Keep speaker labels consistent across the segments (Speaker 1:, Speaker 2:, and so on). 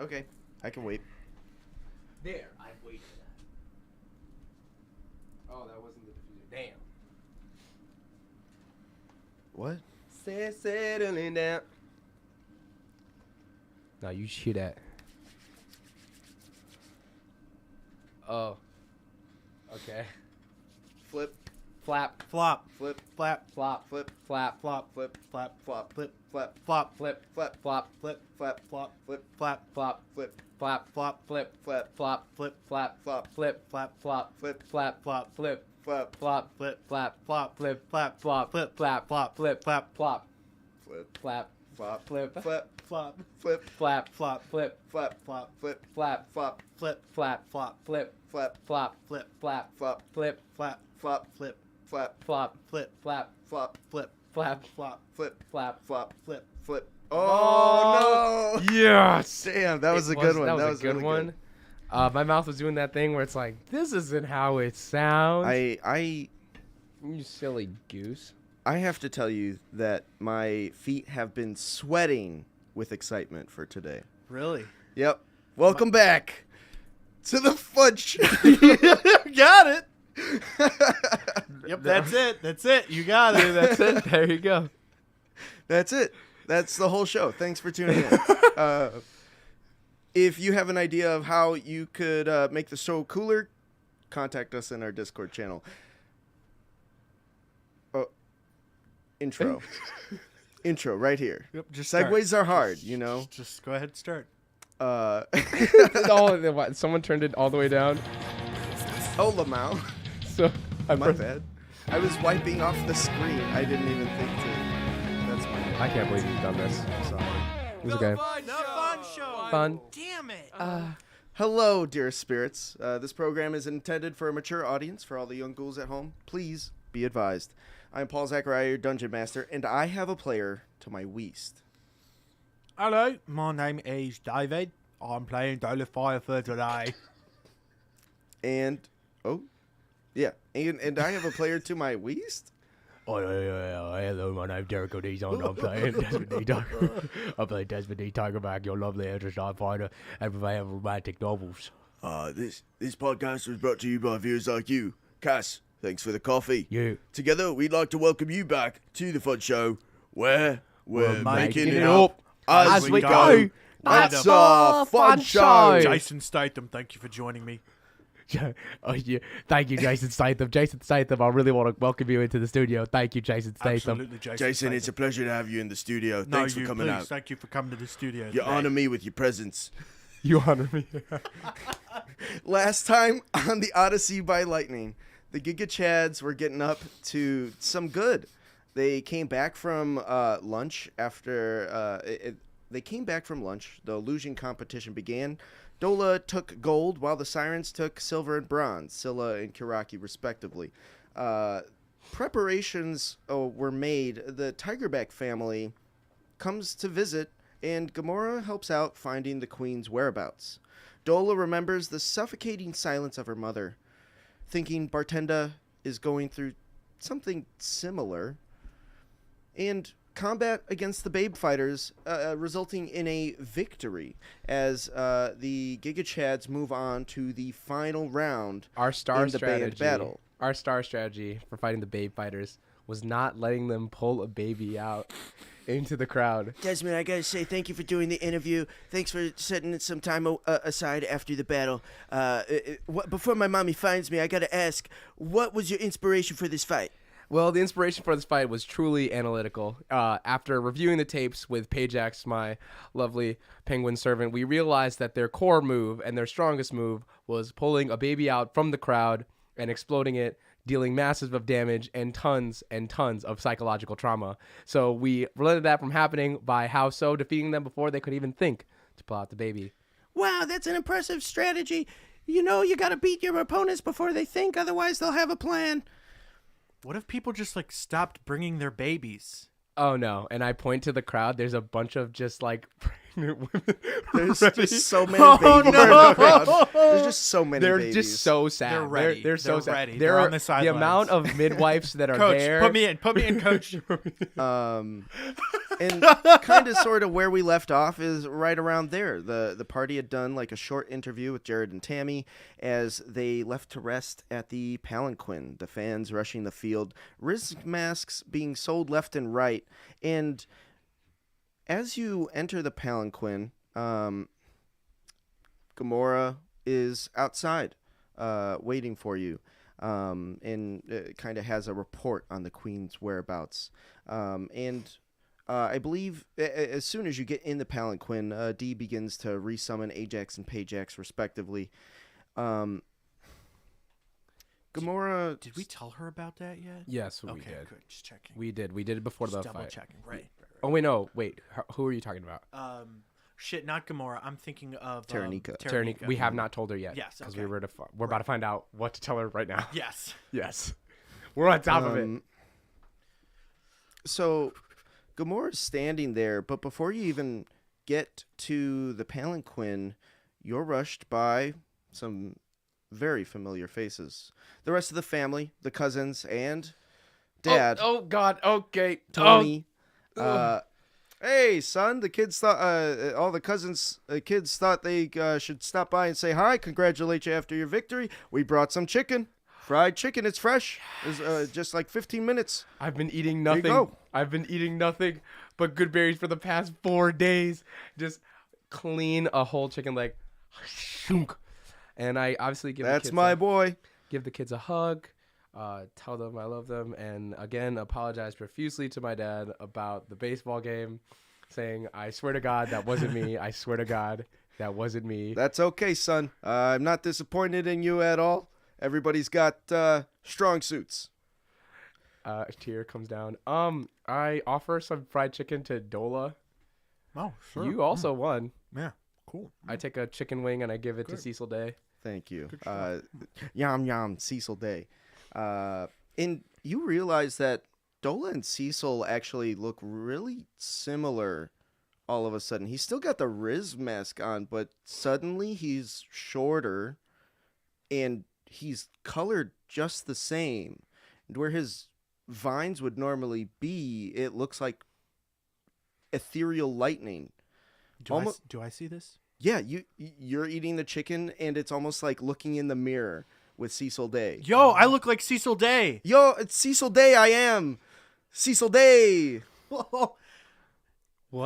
Speaker 1: Okay, I can wait.
Speaker 2: There, I've waited. Oh, that wasn't the diffuser. Damn.
Speaker 1: What?
Speaker 2: Settling down. No, you should hear that. Oh. Okay.
Speaker 1: Flip,
Speaker 2: Flap.
Speaker 3: Flop.
Speaker 1: flip,
Speaker 3: Flap.
Speaker 2: Flop.
Speaker 1: flip,
Speaker 2: Flap.
Speaker 3: Flop.
Speaker 1: flip,
Speaker 3: Flap.
Speaker 1: flop,
Speaker 3: Flip.
Speaker 1: flap,
Speaker 3: Flop.
Speaker 2: Flip.
Speaker 1: flap,
Speaker 2: Flop.
Speaker 3: Flip.
Speaker 1: flap,
Speaker 3: Flop.
Speaker 1: flip,
Speaker 3: Flap.
Speaker 2: Flop.
Speaker 1: flip,
Speaker 2: Flap.
Speaker 3: Flop.
Speaker 2: Flip.
Speaker 1: flap,
Speaker 2: Flop.
Speaker 3: Flip.
Speaker 2: Flap.
Speaker 1: flop,
Speaker 2: Flip.
Speaker 3: Flap.
Speaker 2: Flop.
Speaker 1: flip,
Speaker 2: Flap.
Speaker 3: Flop.
Speaker 2: Flip.
Speaker 1: flap,
Speaker 2: Flop.
Speaker 3: Flip.
Speaker 2: Flap.
Speaker 3: Flop.
Speaker 2: Flip.
Speaker 3: Flap.
Speaker 2: Flop.
Speaker 3: Flip.
Speaker 2: Flap.
Speaker 3: Flop.
Speaker 2: Flip.
Speaker 3: Flap.
Speaker 2: Flop.
Speaker 1: flip,
Speaker 2: Flap.
Speaker 1: flop,
Speaker 2: Flip.
Speaker 1: flap,
Speaker 3: Flop.
Speaker 1: flip,
Speaker 2: Flap.
Speaker 3: Flop.
Speaker 2: Flip.
Speaker 1: flap,
Speaker 3: Flop.
Speaker 1: flip,
Speaker 2: Flap.
Speaker 1: flop,
Speaker 3: Flip.
Speaker 2: Flap.
Speaker 3: Flop.
Speaker 2: Flip.
Speaker 1: flap,
Speaker 2: Flop.
Speaker 3: Flip.
Speaker 2: Flap.
Speaker 1: flop,
Speaker 2: Flip.
Speaker 3: Flap.
Speaker 1: flop,
Speaker 3: Flip.
Speaker 1: flap,
Speaker 2: Flop.
Speaker 3: Flip.
Speaker 2: Flap.
Speaker 1: flop,
Speaker 3: Flip.
Speaker 2: Flap.
Speaker 3: Flop.
Speaker 1: flip,
Speaker 2: Flap.
Speaker 1: flop,
Speaker 3: Flip.
Speaker 1: flip.
Speaker 2: Oh,
Speaker 1: Oh no!
Speaker 2: Yes.
Speaker 1: Damn, that was a good one.
Speaker 2: That was a good
Speaker 1: really
Speaker 2: one. My mouth was doing that thing where it's like, this isn't how it sounds.
Speaker 1: I
Speaker 2: You silly goose.
Speaker 1: I have to tell you that my feet have been sweating with excitement for today.
Speaker 3: Really?
Speaker 1: Yep. Welcome back to the fudge.
Speaker 3: Got it. Yep. That's it. That's it. You got it.
Speaker 2: That's it. There you go.
Speaker 1: That's it. That's the whole show. Thanks for tuning in. If you have an idea of how you could make the show cooler, contact us in our Discord channel. Intro. Intro right here.
Speaker 3: Yep. Just start.
Speaker 1: Segues are hard, you know.
Speaker 3: Just go ahead and start.
Speaker 1: Oh,
Speaker 2: Someone turned it all the way down.
Speaker 1: Lamau.
Speaker 2: So I
Speaker 1: My bad. I was wiping off the screen. I didn't even think to. That's my bad.
Speaker 2: I can't believe you've done this.
Speaker 1: I'm sorry.
Speaker 2: It's okay.
Speaker 3: The fun show.
Speaker 2: Fun.
Speaker 3: Damn it.
Speaker 1: Hello, dear spirits. This program is intended for a mature audience. For all the young ghouls at home, please be advised. I'm Paul Zachariah, your Dungeon Master, and I have a player to my west.
Speaker 3: Hello, my name is David. I'm playing Dollar Fire for today.
Speaker 1: And, and I have a player to my west?
Speaker 2: Oh, hello, my name's Derek O'Deason. I'm playing Desmond D. Tiger. I'm playing Desmond D. Tigerback, your lovely Interstar fighter, and purveyor of romantic novels.
Speaker 1: This podcast was brought to you by viewers like you. Cass, thanks for the coffee.
Speaker 2: You.
Speaker 1: Together, we'd like to welcome you back to the Fun Show, where we're making it
Speaker 2: up
Speaker 1: up as we go. That's
Speaker 3: Right
Speaker 1: a fun show.
Speaker 3: Jason Statham, thank you for joining me.
Speaker 2: Oh, yeah. Thank you, Jason Statham. Jason Statham, I really want to welcome you into the studio. Thank you, Jason Statham.
Speaker 3: Absolutely, Jason.
Speaker 1: Jason, it's a pleasure to have you in the studio. Thanks for coming out.
Speaker 3: Thank you for coming to the studio.
Speaker 1: You
Speaker 3: today.
Speaker 1: honor me with your presence.
Speaker 2: You honor me.
Speaker 1: Last time on the Odyssey by Lightning, the Giga Chads were getting up to some good. They came back from lunch after they came back from lunch. The illusion competition began. Dola took gold, while the Sirens took silver and bronze, Scylla and Kiraki, respectively. Preparations were made. The Tigerback family comes to visit, and Gamora helps out finding the Queen's whereabouts. Dola remembers the suffocating silence of her mother, thinking Bartenda is going through something similar. And combat against the Babe Fighters, resulting in a victory as the Giga Chads move on to the final round
Speaker 2: Our star
Speaker 1: in the band battle.
Speaker 2: Our star strategy for fighting the Babe Fighters was not letting them pull a baby out into the crowd.
Speaker 1: Desmond, I gotta say thank you for doing the interview. Thanks for setting some time aside after the battle. Before my mommy finds me, I gotta ask, what was your inspiration for this fight?
Speaker 2: Well, the inspiration for this fight was truly analytical. After reviewing the tapes with Pajax, my lovely penguin servant, we realized that their core move and their strongest move was pulling a baby out from the crowd and exploding it, dealing massive of damage and tons of psychological trauma. So we prevented that from happening by how so defeating them before they could even think to pull out the baby.
Speaker 1: Wow, that's an impressive strategy. You know, you gotta beat your opponents before they think, otherwise they'll have a plan.
Speaker 3: What if people just stopped bringing their babies?
Speaker 2: Oh no! And I point to the crowd. There's a bunch of just pregnant women.
Speaker 1: There's
Speaker 2: ready.
Speaker 1: just so many babies in the crowd. There's just so many
Speaker 2: They're
Speaker 1: babies.
Speaker 2: just so sad.
Speaker 3: They're ready.
Speaker 2: They're so
Speaker 3: They're
Speaker 2: sad.
Speaker 3: ready.
Speaker 2: There
Speaker 3: They're
Speaker 2: are
Speaker 3: on the
Speaker 2: the
Speaker 3: sidelines.
Speaker 2: amount of midwives that are
Speaker 3: Coach,
Speaker 2: there.
Speaker 3: put me in, coach.
Speaker 1: And kind of sort of where we left off is right around there. The party had done like a short interview with Jared and Tammy as they left to rest at the palanquin, the fans rushing the field, risk masks being sold left and right. And as you enter the palanquin, Gamora is outside waiting for you. And kind of has a report on the Queen's whereabouts. I believe as soon as you get in the palanquin, Dee begins to resummon Ajax and Pajax respectively. Gamora...
Speaker 3: Did we tell her about that yet?
Speaker 2: Yes, we
Speaker 3: Okay,
Speaker 2: did.
Speaker 3: good. Just checking.
Speaker 2: We did. We did it before
Speaker 3: Just
Speaker 2: the
Speaker 3: double
Speaker 2: fight.
Speaker 3: checking. Right.
Speaker 2: Oh, wait, no. Wait. Who are you talking about?
Speaker 3: Shit, not Gamora. I'm thinking of
Speaker 1: Terranika.
Speaker 2: Terranika. We have not told her yet.
Speaker 3: Yes,
Speaker 2: Because
Speaker 3: okay.
Speaker 2: we're about to find out what to tell her right now.
Speaker 3: Yes.
Speaker 2: Yes. We're on top of it.
Speaker 1: So, Gamora's standing there, but before you even get to the palanquin, you're rushed by some very familiar faces. The rest of the family, the cousins, and Dad,
Speaker 2: Oh, God. Okay.
Speaker 1: Tony. Hey, son, the kids thought, all the cousins, kids thought they should stop by and say hi, congratulate you after your victory. We brought some chicken. Fried chicken, it's fresh. It's just like 15 minutes.
Speaker 2: I've been eating
Speaker 1: There you
Speaker 2: nothing.
Speaker 1: go.
Speaker 2: I've been eating nothing but good berries for the past 4 days. Just clean a whole chicken leg. Shunk. And I obviously give
Speaker 1: That's
Speaker 2: the kids
Speaker 1: my boy.
Speaker 2: give the kids a hug, tell them I love them, and again apologize profusely to my dad about the baseball game, saying I swear to God that wasn't me. I swear to God that wasn't me.
Speaker 1: That's okay, son. I'm not disappointed in you at all. Everybody's got strong suits.
Speaker 2: A tear comes down. I offer some fried chicken to Dola.
Speaker 3: Oh, sure.
Speaker 2: You also won.
Speaker 3: Yeah. Cool.
Speaker 2: I take a chicken wing and I give it to Cecil Day.
Speaker 1: Thank you.
Speaker 3: Good stuff.
Speaker 1: Yum, yum, Cecil Day. And you realize that Dola and Cecil actually look really similar all of a sudden. He's still got the Riz mask on, but suddenly he's shorter and he's colored just the same. And where his vines would normally be, it looks like ethereal lightning.
Speaker 3: Do I see this?
Speaker 1: Yeah, you're eating the chicken, and it's almost like looking in the mirror with Cecil Day.
Speaker 3: Yo, I look like Cecil Day.
Speaker 1: Yo, it's Cecil Day. I am Cecil Day.
Speaker 3: What?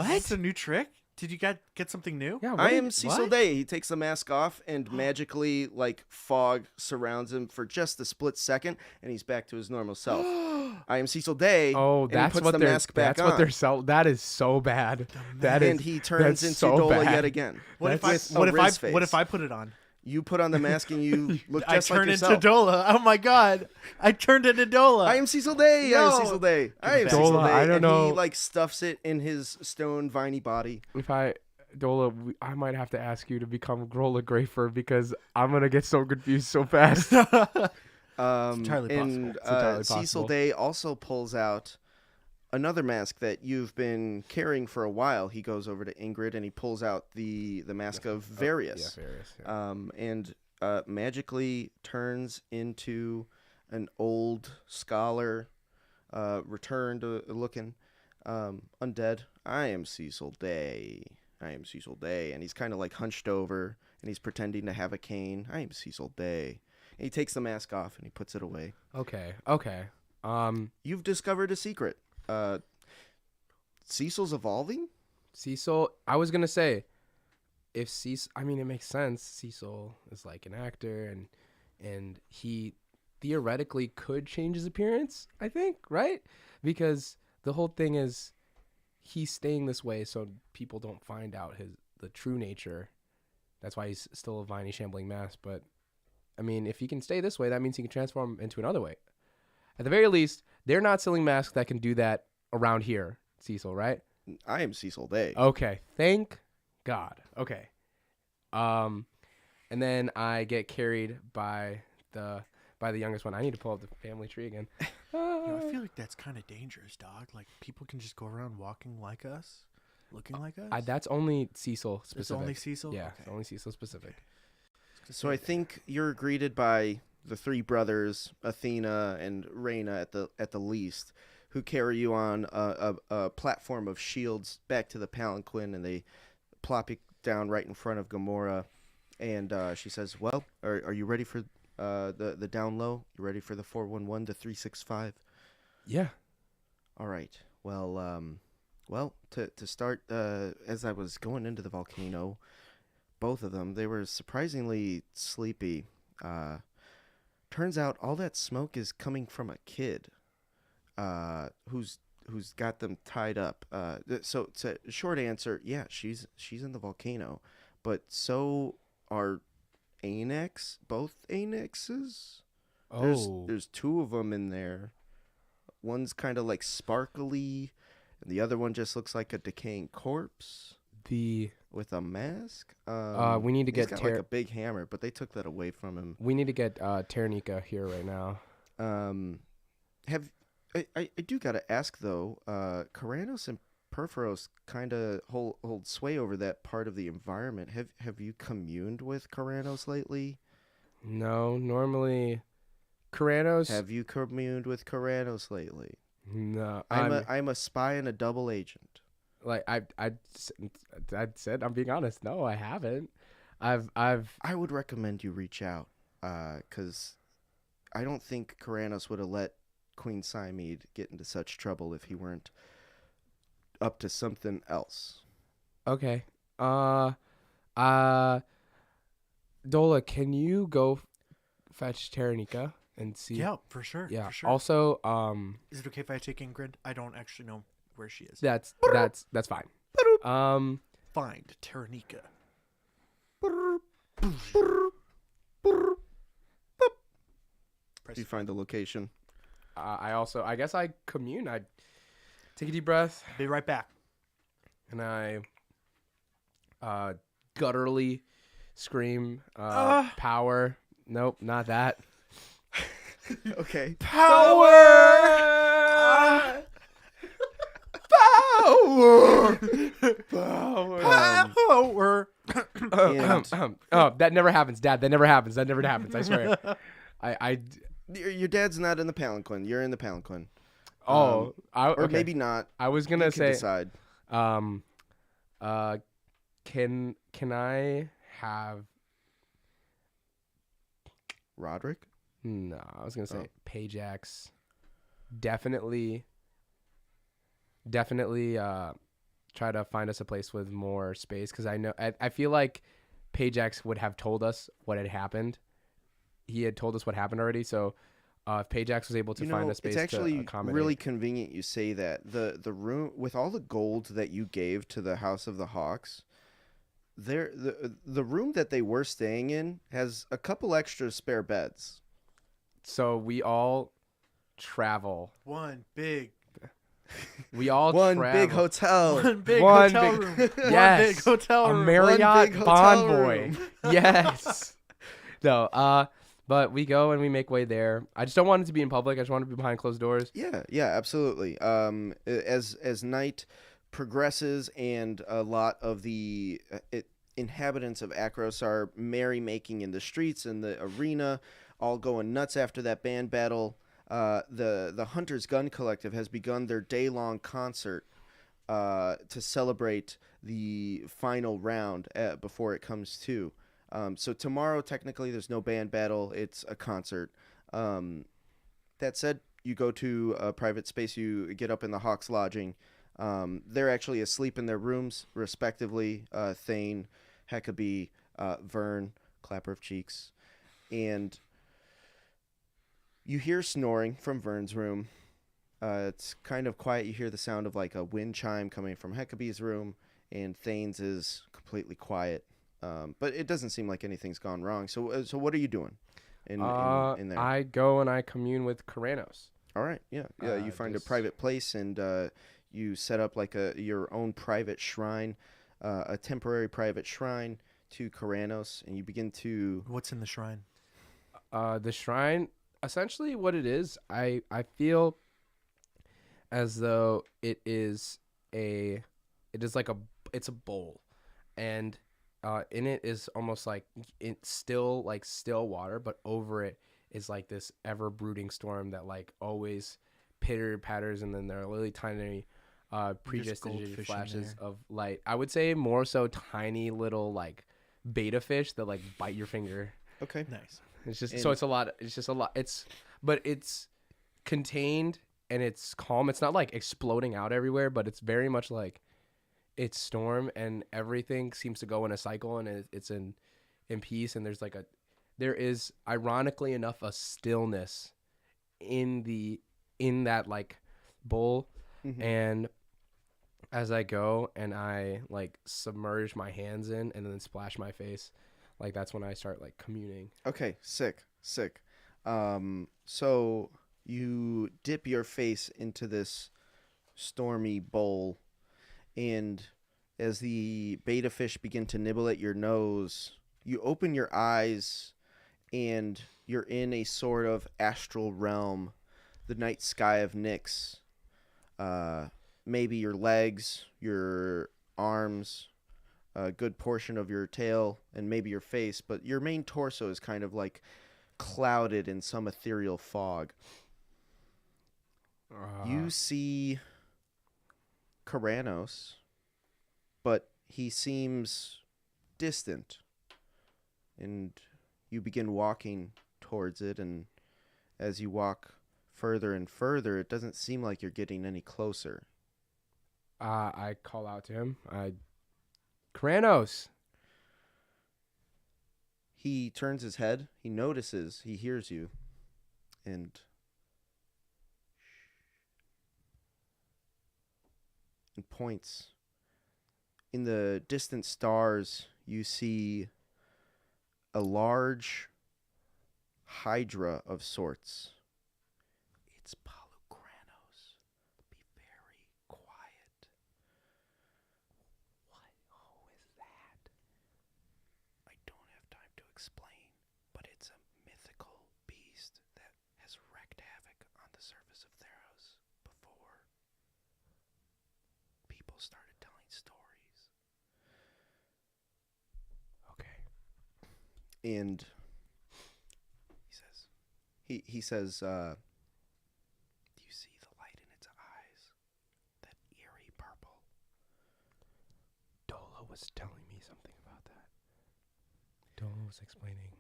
Speaker 3: That's a new trick? Did you get something new?
Speaker 2: Yeah,
Speaker 1: I am Cecil Day. He takes the mask off, and magically, like fog surrounds him for just a split second, and he's back to his normal self. I am Cecil Day.
Speaker 2: Oh,
Speaker 1: and
Speaker 2: that's
Speaker 1: he puts
Speaker 2: what
Speaker 1: the
Speaker 2: they're.
Speaker 1: mask back
Speaker 2: That's
Speaker 1: on.
Speaker 2: what they're selling. That is so bad.
Speaker 1: And he turns
Speaker 2: that's
Speaker 1: into
Speaker 2: so
Speaker 1: Dola
Speaker 2: bad.
Speaker 1: yet again.
Speaker 3: What if
Speaker 1: With a
Speaker 3: I
Speaker 1: Riz face.
Speaker 3: what if I put it on?
Speaker 1: You put on the mask and you look
Speaker 3: I
Speaker 1: just
Speaker 3: turn
Speaker 1: like yourself.
Speaker 3: into Dola. Oh my god. I turned into Dola.
Speaker 1: I am Cecil Day. I
Speaker 3: No.
Speaker 1: am Cecil Day. I am
Speaker 2: Dola,
Speaker 1: Cecil Day.
Speaker 2: I don't
Speaker 1: and
Speaker 2: know.
Speaker 1: he like stuffs it in his stone viney body.
Speaker 2: If Dola, I might have to ask you to become Grola Grafer because I'm gonna get so confused so fast.
Speaker 3: entirely
Speaker 1: and
Speaker 3: possible.
Speaker 2: It's entirely
Speaker 1: Cecil
Speaker 2: possible.
Speaker 1: Day also pulls out another mask that you've been carrying for a while. He goes over to Ingrid and he pulls out the mask of Various.
Speaker 2: Yeah, Various. Yeah.
Speaker 1: And magically turns into an old scholar, returned looking, undead. I am Cecil Day. I am Cecil Day. And he's kind of like hunched over and he's pretending to have a cane. I am Cecil Day. And he takes the mask off and he puts it away.
Speaker 2: Okay.
Speaker 1: You've discovered a secret. Cecil's evolving?
Speaker 2: Cecil, I was gonna say, if Cecil, I mean, it makes sense. Cecil is like an actor, and he theoretically could change his appearance. I think, right? Because the whole thing is he's staying this way so people don't find out the true nature. That's why he's still a viney shambling mask. But I mean, if he can stay this way, that means he can transform into another way. At the very least, they're not selling masks that can do that around here, Cecil, right?
Speaker 1: I am Cecil Day.
Speaker 2: Okay, thank God. Okay. And then I get carried by the youngest one. I need to pull up the family tree again.
Speaker 3: Yo, I feel like that's kind of dangerous, dog. Like people can just go around walking like us, looking like us.
Speaker 2: That's only Cecil specific.
Speaker 3: It's only Cecil.
Speaker 2: Yeah,
Speaker 3: Okay.
Speaker 2: it's only Cecil specific.
Speaker 1: So I think you're greeted by the three brothers, Athena and Reyna at the least, who carry you on a platform of shields back to the palanquin, and they plop you down right in front of Gamora. And she says, "Well, are you ready for the down low? You ready for the 411 to 365?"
Speaker 2: Yeah.
Speaker 1: All right. Well, to start, as I was going into the volcano, both of them, they were surprisingly sleepy. Turns out all that smoke is coming from a kid, who's got them tied up. So short answer, yeah, she's in the volcano, but so are Anax, both Anaxes.
Speaker 2: Oh.
Speaker 1: There's two of them in there. One's kind of like sparkly, and the other one just looks like a decaying corpse with a mask.
Speaker 2: We need to
Speaker 1: he's
Speaker 2: get
Speaker 1: got like a big hammer, but they took that away from him.
Speaker 2: We need to get Terranica here right now.
Speaker 1: I do gotta ask though, Karanos and Perforos kind of hold sway over that part of the environment. Have you communed with Karanos lately?
Speaker 2: No, normally Karanos.
Speaker 1: Have you communed with Karanos lately?
Speaker 2: No,
Speaker 1: I'm a spy and a double agent.
Speaker 2: Like I said, I'm being honest. No, I haven't.
Speaker 1: I would recommend you reach out, because I don't think Karanos would have let Queen Siamede get into such trouble if he weren't up to something else.
Speaker 2: Okay. Dola, can you go fetch Terranica and see?
Speaker 3: Yeah, for sure.
Speaker 2: Yeah.
Speaker 3: For sure.
Speaker 2: Also,
Speaker 3: Is it okay if I take Ingrid? I don't actually know where she is.
Speaker 2: that's fine.
Speaker 3: Find Terranica.
Speaker 1: You find the location.
Speaker 2: I guess I commune. I take a deep breath
Speaker 3: Be right back.
Speaker 2: and I gutturally scream power. Nope, not that.
Speaker 1: Okay.
Speaker 2: Power! Power!
Speaker 3: Power.
Speaker 1: And
Speaker 2: Oh, that never happens, Dad. That never happens. That never happens. I swear.
Speaker 1: your dad's not in the palanquin. You're in the palanquin.
Speaker 2: Or
Speaker 1: Or maybe not.
Speaker 2: I was
Speaker 1: You
Speaker 2: gonna
Speaker 1: can
Speaker 2: say,
Speaker 1: decide.
Speaker 2: can I have?
Speaker 1: Roderick?
Speaker 2: No, I was gonna say Pajax. Definitely. Try to find us a place with more space, because I feel like Pajax would have told us what had happened. He had told us what happened already, so if Pajax was able to find a space
Speaker 1: it's actually
Speaker 2: to accommodate.
Speaker 1: really convenient you say that. The room with all the gold that you gave to the House of the Hawks, the room that they were staying in has a couple extra spare beds.
Speaker 2: So we all travel.
Speaker 3: One big
Speaker 1: Big
Speaker 2: travel.
Speaker 1: hotel.
Speaker 3: One big
Speaker 2: One
Speaker 3: hotel
Speaker 2: big-
Speaker 3: room.
Speaker 2: Yes.
Speaker 3: One big hotel
Speaker 2: A
Speaker 3: room.
Speaker 2: Marriott
Speaker 1: One big hotel
Speaker 2: Bonvoy. Yes. No, but we go and we make way there. I just don't want it to be in public. I just want it to be behind closed doors.
Speaker 1: Yeah, absolutely. As night progresses and a lot of the inhabitants of Akros are merrymaking in the streets and the arena, all going nuts after that band battle, the Hunter's Gun Collective has begun their day-long concert to celebrate the final round before it comes to. So tomorrow, technically, there's no band battle. It's a concert. That said, you go to a private space. You get up in the Hawks lodging. They're actually asleep in their rooms, respectively. Thane, Heckabee, Vern, Clapper of Cheeks. And you hear snoring from Vern's room. It's kind of quiet. You hear the sound of like a wind chime coming from Heckabee's room. And Thane's is completely quiet. But it doesn't seem like anything's gone wrong. So what are you doing in there?
Speaker 2: I go and I commune with Karanos.
Speaker 1: All right, yeah. You find a private place and you set up like your own private shrine, a temporary private shrine to Karanos, and you begin to.
Speaker 3: What's in the shrine?
Speaker 2: The shrine, essentially, what it is, I feel as though it's a bowl, and in it is almost like it's still still water, but over it is like this ever brooding storm that like always pitter patters, and then there are really tiny predigested
Speaker 3: goldfish in
Speaker 2: flashes
Speaker 3: there.
Speaker 2: of light. I would say more so tiny little like beta fish that like bite your finger.
Speaker 1: Okay.
Speaker 3: Nice.
Speaker 2: It's just
Speaker 1: And-
Speaker 2: so it's a lot. It's just a lot. But it's contained and it's calm. It's not like exploding out everywhere, but it's very much like it's storm, and everything seems to go in a cycle, and it's in peace. And there is ironically enough a stillness in that like bowl.
Speaker 1: Mhm.
Speaker 2: And as I go and I like submerge my hands in and then splash my face, like that's when I start like communing.
Speaker 1: Okay, sick. So you dip your face into this stormy bowl, and as the beta fish begin to nibble at your nose, you open your eyes, and you're in a sort of astral realm, the night sky of Nyx. Maybe your legs, your arms, a good portion of your tail, and maybe your face, but your main torso is kind of like clouded in some ethereal fog. You see Karanos, but he seems distant, and you begin walking towards it, and as you walk further and further, it doesn't seem like you're getting any closer.
Speaker 2: I call out to him. Kranos.
Speaker 1: He turns his head, he notices, he hears you, and points. In the distant stars, you see a large hydra of sorts. It's Polychronos. Be very quiet. Who is that? I don't have time to explain, but it's a mythical beast that has wreaked havoc on the surface of Theros before people started telling stories.
Speaker 2: Okay.
Speaker 1: And he says, do you see the light in its eyes? That eerie purple.
Speaker 2: Dola was telling me something about that. Dola was explaining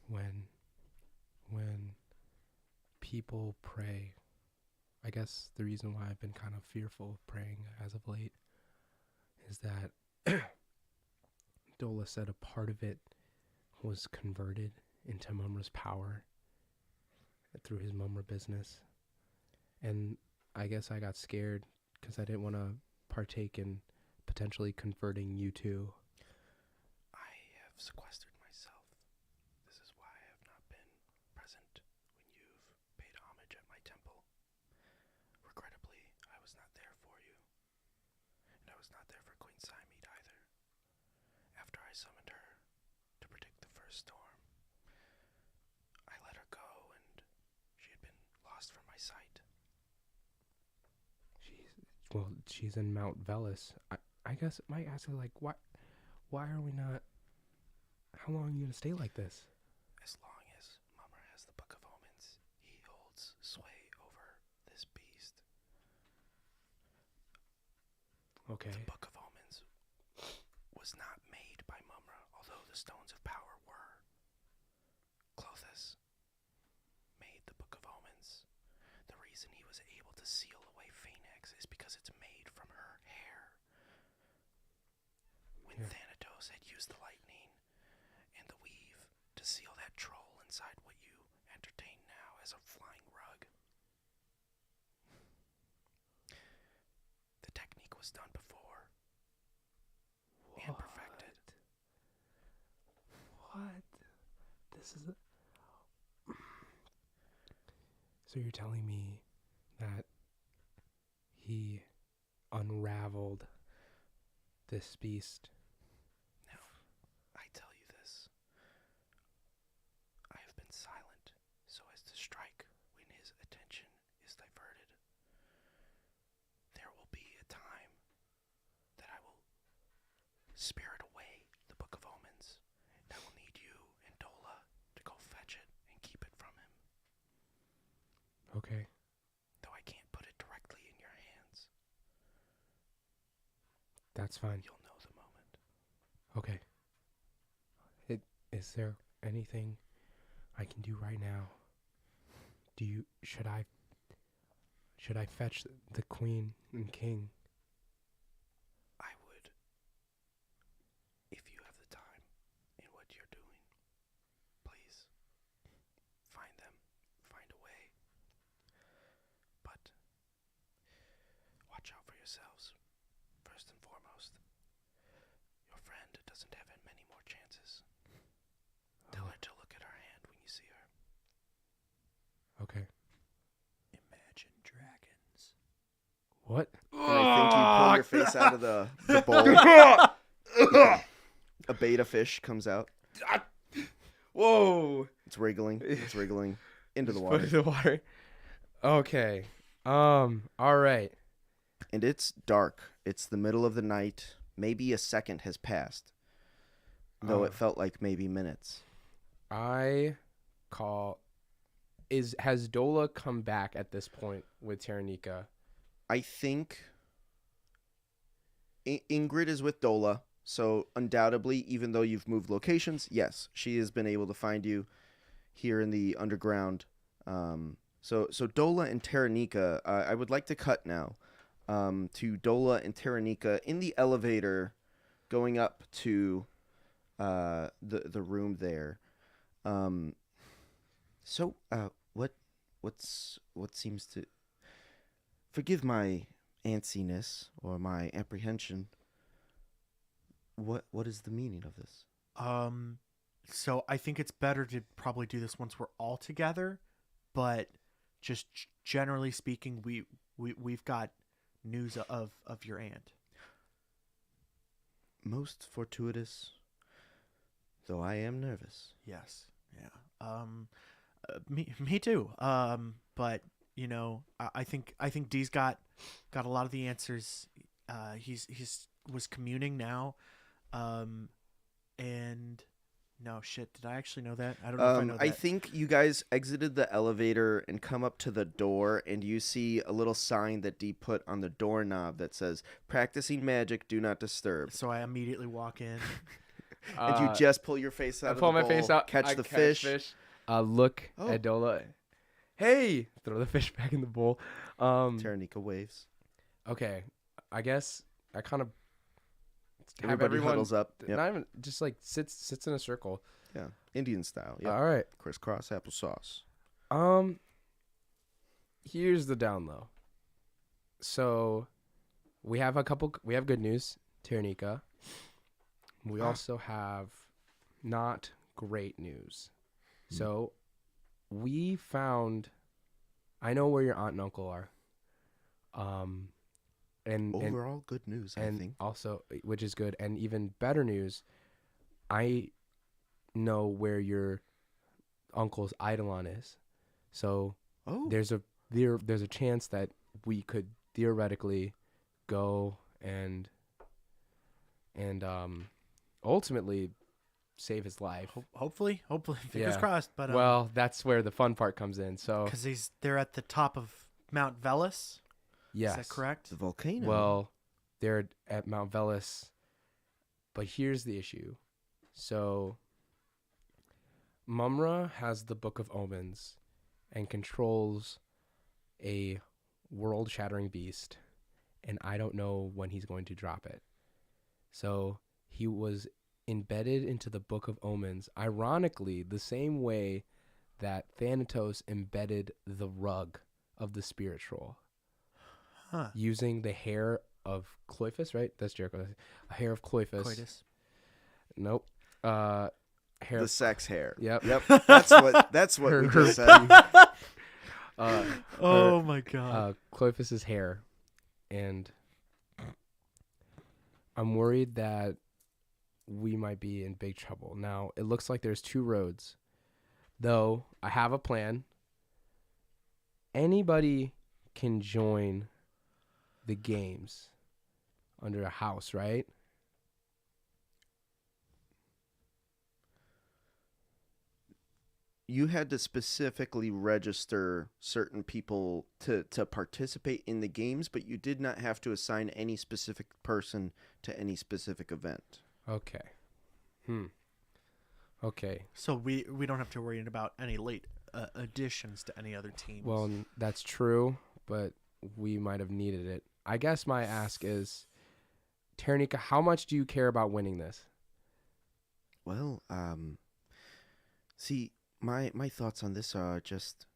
Speaker 2: when people pray. I guess the reason why I've been kind of fearful of praying as of late is that Dola said a part of it was converted into Mumra's power through his Mumra business. And I guess I got scared because I didn't want to partake in potentially converting you two.
Speaker 1: I have sequestered myself. This is why I have not been present when you've paid homage at my temple. Regrettably, I was not there for you. And I was not there for Queen Symede either. After I summoned her to predict the first storm, I let her go, and she had been lost from my sight.
Speaker 2: She's in Mount Velis. I guess I might ask her, like, why are we not, how long are you going to stay like this?
Speaker 1: As long as Mumra has the Book of Omens, he holds sway over this beast.
Speaker 2: Okay.
Speaker 1: The Book of Omens was not made by Mumra, although the Stones of Power were. Clothis made the Book of Omens. The reason he was able to seal away Phoenix is because it's made from her hair. When
Speaker 2: Yeah.
Speaker 1: Thanatos had used the lightning and the weave to seal that troll inside what you entertain now as a flying rug, the technique was done before and perfected.
Speaker 2: What? This is So you're telling me that he unraveled this beast?
Speaker 1: Now, I tell you this. I have been silent so as to strike when his attention is diverted. There will be a time that I will spirit away the Book of Omens, and I will need you and Dola to go fetch it and keep it from him.
Speaker 2: Okay. That's fine.
Speaker 3: You'll know the moment.
Speaker 2: Okay. Is there anything I can do right now? Should I fetch the queen and king?
Speaker 3: I would, if you have the time in what you're doing, please find them, find a way. But watch out for yourselves, first and foremost. Your friend doesn't have many more chances. Tell her to look at her hand when you see her.
Speaker 2: Okay.
Speaker 3: Imagine dragons.
Speaker 2: What?
Speaker 1: And I think you pull your face out of the bowl. A beta fish comes out.
Speaker 2: Whoa!
Speaker 1: It's wriggling. It's wriggling into the
Speaker 2: Just
Speaker 1: water.
Speaker 2: Put it in the water. Okay. All right.
Speaker 1: And it's dark. It's the middle of the night. Maybe a second has passed, though it felt like maybe minutes.
Speaker 2: I call. Has Dola come back at this point with Taranika?
Speaker 1: I think Ingrid is with Dola, so undoubtedly, even though you've moved locations, yes, she has been able to find you here in the underground. So Dola and Taranika, I would like to cut now to Dola and Taranika in the elevator going up to the room there. What seems to forgive my antsiness or my apprehension. What is the meaning of this?
Speaker 3: So I think it's better to probably do this once we're all together, but just generally speaking, we've got news of your aunt.
Speaker 1: Most fortuitous, though I am nervous.
Speaker 3: Yes. Yeah. Me too. But you know, I think Dee's got a lot of the answers. He's was communing now. And no shit. Did I actually know that? I don't know if I know that.
Speaker 1: I think you guys exited the elevator and come up to the door, and you see a little sign that Dee put on the doorknob that says, "Practicing magic, do not disturb."
Speaker 3: So I immediately walk in.
Speaker 1: And you just pull your face out
Speaker 2: I
Speaker 1: of
Speaker 2: pull
Speaker 1: the
Speaker 2: my
Speaker 1: bowl,
Speaker 2: face out.
Speaker 1: catch
Speaker 2: I
Speaker 1: the fish.
Speaker 2: Look
Speaker 1: Oh.
Speaker 2: at Dola. Hey! Throw the fish back in the bowl.
Speaker 1: Taranika waves.
Speaker 2: Okay. I guess I kind of have
Speaker 1: Everybody
Speaker 2: everyone
Speaker 1: huddles up. Yep.
Speaker 2: not even just like sits in a circle.
Speaker 1: Yeah, Indian style. Yep.
Speaker 2: All right.
Speaker 1: Crisscross applesauce.
Speaker 2: Here's the down low. So we have good news, Taranika. We also have not great news. So we found, I know where your aunt and uncle are. And
Speaker 1: Overall, good news, I think.
Speaker 2: also, which is good, and even better news, I know where your uncle's eidolon is. So there's a chance that we could theoretically go and ultimately save his life.
Speaker 3: Hopefully, fingers
Speaker 2: Yeah.
Speaker 3: crossed. But
Speaker 2: Well, that's where the fun part comes in. So
Speaker 3: because they're at the top of Mount Velis.
Speaker 2: yes,
Speaker 3: Is that correct?
Speaker 1: The volcano.
Speaker 2: Well, they're at Mount Velis, but here's the issue. So Mumra has the Book of Omens and controls a world-shattering beast, and I don't know when he's going to drop it. So he was embedded into the Book of Omens, ironically, the same way that Thanatos embedded the rug of the spirit troll.
Speaker 3: Huh.
Speaker 2: Using the hair of Cloyphus, right? That's Jericho. A hair of Cloyphus.
Speaker 3: Coitus.
Speaker 2: Nope. Hair.
Speaker 1: the sex hair.
Speaker 2: Yep.
Speaker 1: Yep. That's what we just said.
Speaker 3: Oh my god.
Speaker 2: Cloyphus's hair, and I'm worried that we might be in big trouble. Now it looks like there's two roads, though. I have a plan. Anybody can join the games under a house, right?
Speaker 1: you had to specifically register certain people to participate in the games, but you did not have to assign any specific person to any specific event.
Speaker 2: Okay. Okay.
Speaker 3: So we don't have to worry about any late additions to any other teams.
Speaker 2: Well, that's true, but we might have needed it. I guess my ask is, Ternica, how much do you care about winning this?
Speaker 1: Well, see, my thoughts on this are just,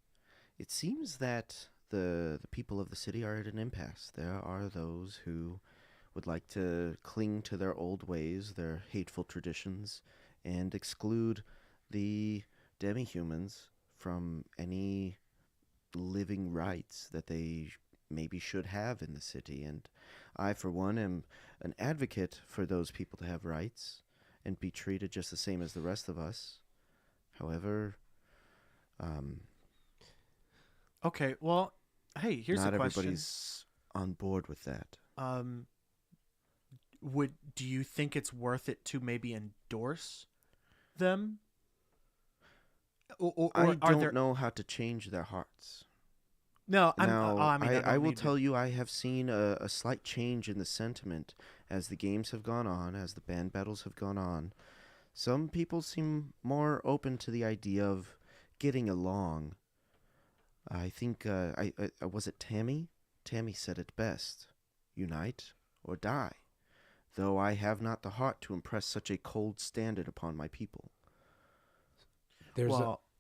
Speaker 1: it seems that the people of the city are at an impasse. There are those who would like to cling to their old ways, their hateful traditions, and exclude the demi-humans from any living rights that they maybe should have in the city. And I, for one, am an advocate for those people to have rights and be treated just the same as the rest of us. However,
Speaker 3: okay, well, hey, here's
Speaker 1: not
Speaker 3: a question.
Speaker 1: everybody's on board with that.
Speaker 3: Do you think it's worth it to maybe endorse them? Or
Speaker 1: I
Speaker 3: are
Speaker 1: don't
Speaker 3: there...
Speaker 1: know how to change their hearts.
Speaker 3: No,
Speaker 1: Now, I will
Speaker 3: need
Speaker 1: tell you, I have seen a slight change in the sentiment as the games have gone on, as the band battles have gone on. Some people seem more open to the idea of getting along. I think, was it Tammy? Tammy said it best. Unite or die. Though I have not the heart to impress such a cold standard upon my people.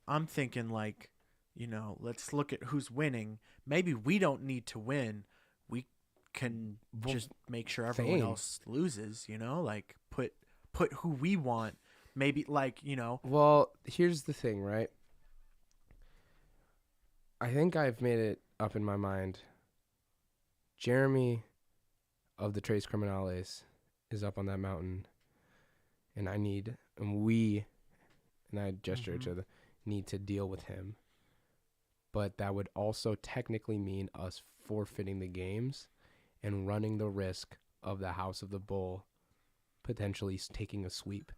Speaker 3: I'm thinking like, let's look at who's winning. Maybe we don't need to win. We can just make sure everyone else loses, like put who we want. Maybe like,
Speaker 2: Well, here's the thing, right? I think I've made it up in my mind. Jeremy of the Tres Criminales is up on that mountain, and we, and I gesture at each other, need to deal with him. But that would also technically mean us forfeiting the games and running the risk of the House of the Bull potentially taking a sweep.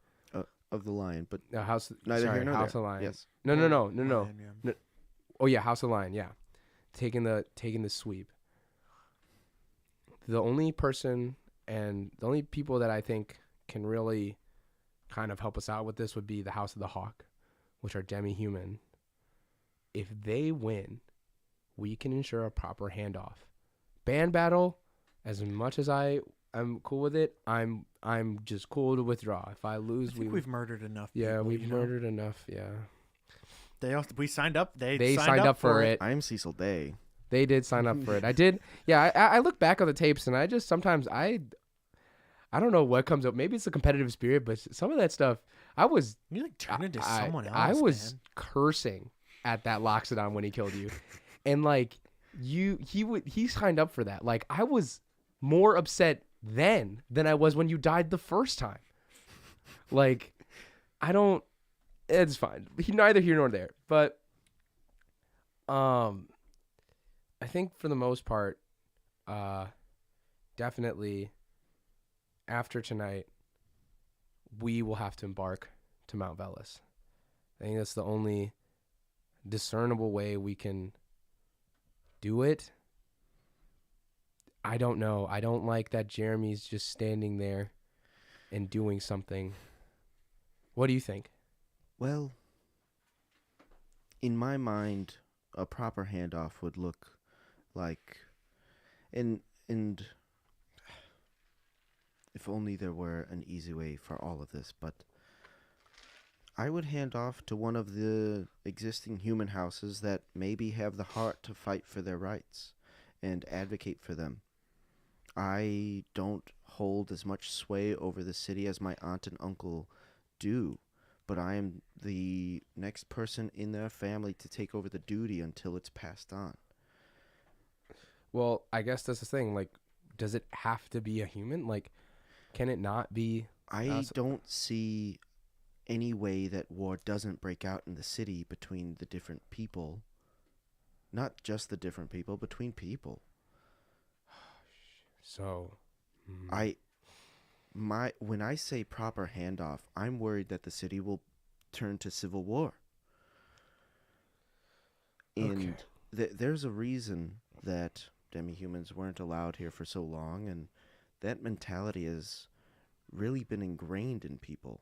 Speaker 1: Of the Lion, but
Speaker 2: House
Speaker 1: here nor there.
Speaker 2: House of Lion.
Speaker 1: Yes.
Speaker 2: No.
Speaker 3: Lion, yeah.
Speaker 2: No. Oh yeah, House of Lion. Yeah, taking the sweep. The only person and the only people that I think can really kind of help us out with this would be the House of the Hawk, which are demi-human. If they win, we can ensure a proper handoff. Band battle, as much as I'm cool with it, I'm just cool to withdraw. If I lose,
Speaker 3: I think we've murdered enough.
Speaker 2: Yeah,
Speaker 3: people,
Speaker 2: we've murdered enough. Yeah.
Speaker 3: We signed up. They
Speaker 2: signed up for it.
Speaker 1: I'm Cecil Day.
Speaker 2: They did sign up for it. I did. Yeah, I look back on the tapes and I just sometimes I don't know what comes up. Maybe it's a competitive spirit, but some of that stuff
Speaker 3: You like turn into someone else.
Speaker 2: I was
Speaker 3: man.
Speaker 2: cursing at that Loxodon when he killed you, and like he signed up for that. Like I was more upset then than I was when you died the first time. Like it's fine. Neither here nor there. But I think for the most part, definitely after tonight, we will have to embark to Mount Velas. I think that's the only discernible way we can do it. I don't know. I don't like that Jeremy's just standing there and doing something. What do you think?
Speaker 1: Well, in my mind, a proper handoff would look like, and if only there were an easy way for all of this, but I would hand off to one of the existing human houses that maybe have the heart to fight for their rights and advocate for them. I don't hold as much sway over the city as my aunt and uncle do, but I am the next person in their family to take over the duty until it's passed on.
Speaker 2: Well, I guess that's the thing. Like, does it have to be a human? Like, can it not be?
Speaker 1: I don't see any way that war doesn't break out in the city between the different people. Not just the different people, between people.
Speaker 2: So,
Speaker 1: when I say proper handoff, I'm worried that the city will turn to civil war. And there's a reason that demi-humans weren't allowed here for so long, and that mentality has really been ingrained in people.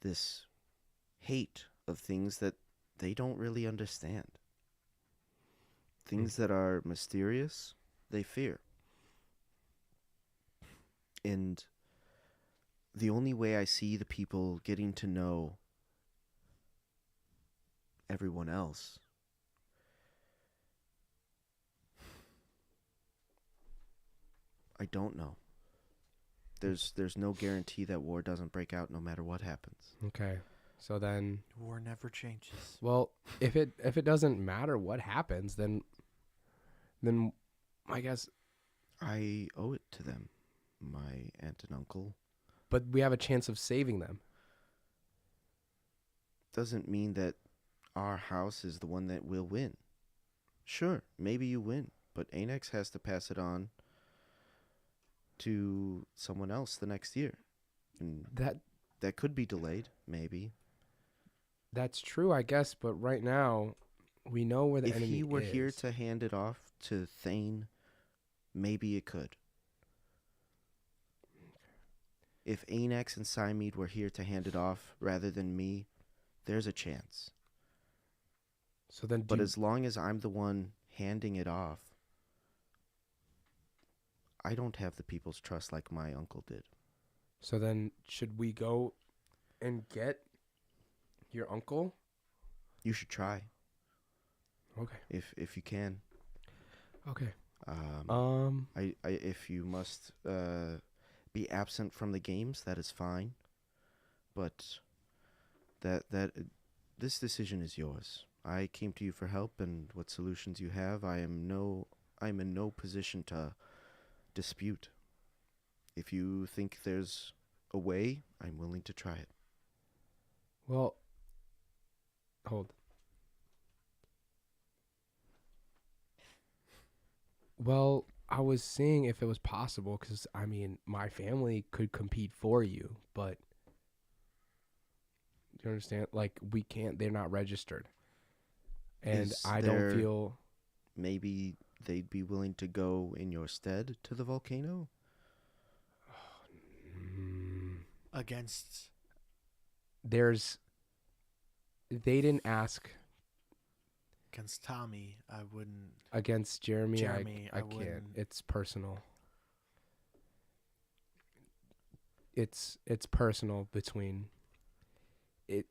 Speaker 1: This hate of things that they don't really understand. Things that are mysterious, they fear. And the only way I see the people getting to know everyone else, I don't know. There's no guarantee that war doesn't break out no matter what happens.
Speaker 2: Okay. So then,
Speaker 3: War never changes.
Speaker 2: well, if it doesn't matter what happens, then I guess,
Speaker 1: I owe it to them, my aunt and uncle.
Speaker 2: but we have a chance of saving them.
Speaker 1: Doesn't mean that our house is the one that will win. Sure, maybe you win, but Anex has to pass it on to someone else the next year. And that could be delayed, maybe.
Speaker 2: That's true, I guess, but right now we know where the
Speaker 1: If
Speaker 2: enemy
Speaker 1: he were
Speaker 2: is.
Speaker 1: here to hand it off to Thane, maybe it could. If Anex and Symead were here to hand it off rather than me, there's a chance.
Speaker 2: So then,
Speaker 1: But as long as I'm the one handing it off, I don't have the people's trust like my uncle did.
Speaker 2: so then, should we go and get your uncle?
Speaker 1: You should try
Speaker 2: Okay.
Speaker 1: if you can.
Speaker 2: Okay.
Speaker 1: If you must be absent from the games, that is fine. But this decision is yours. I came to you for help, and what solutions you have, I'm in no position to dispute. If you think there's a way, I'm willing to try it.
Speaker 2: Well, hold. Well, I was seeing if it was possible because, I mean, my family could compete for you, but do you understand? Like, we can't, they're not registered. And
Speaker 1: Is
Speaker 2: I
Speaker 1: there-
Speaker 2: don't feel,
Speaker 1: Maybe they'd be willing to go in your stead to the volcano?
Speaker 3: Against
Speaker 2: they didn't ask
Speaker 3: Tommy, I wouldn't.
Speaker 2: against Jeremy.
Speaker 3: Jeremy,
Speaker 2: I
Speaker 3: I
Speaker 2: can't.
Speaker 3: wouldn't.
Speaker 2: It's personal. It's personal between it.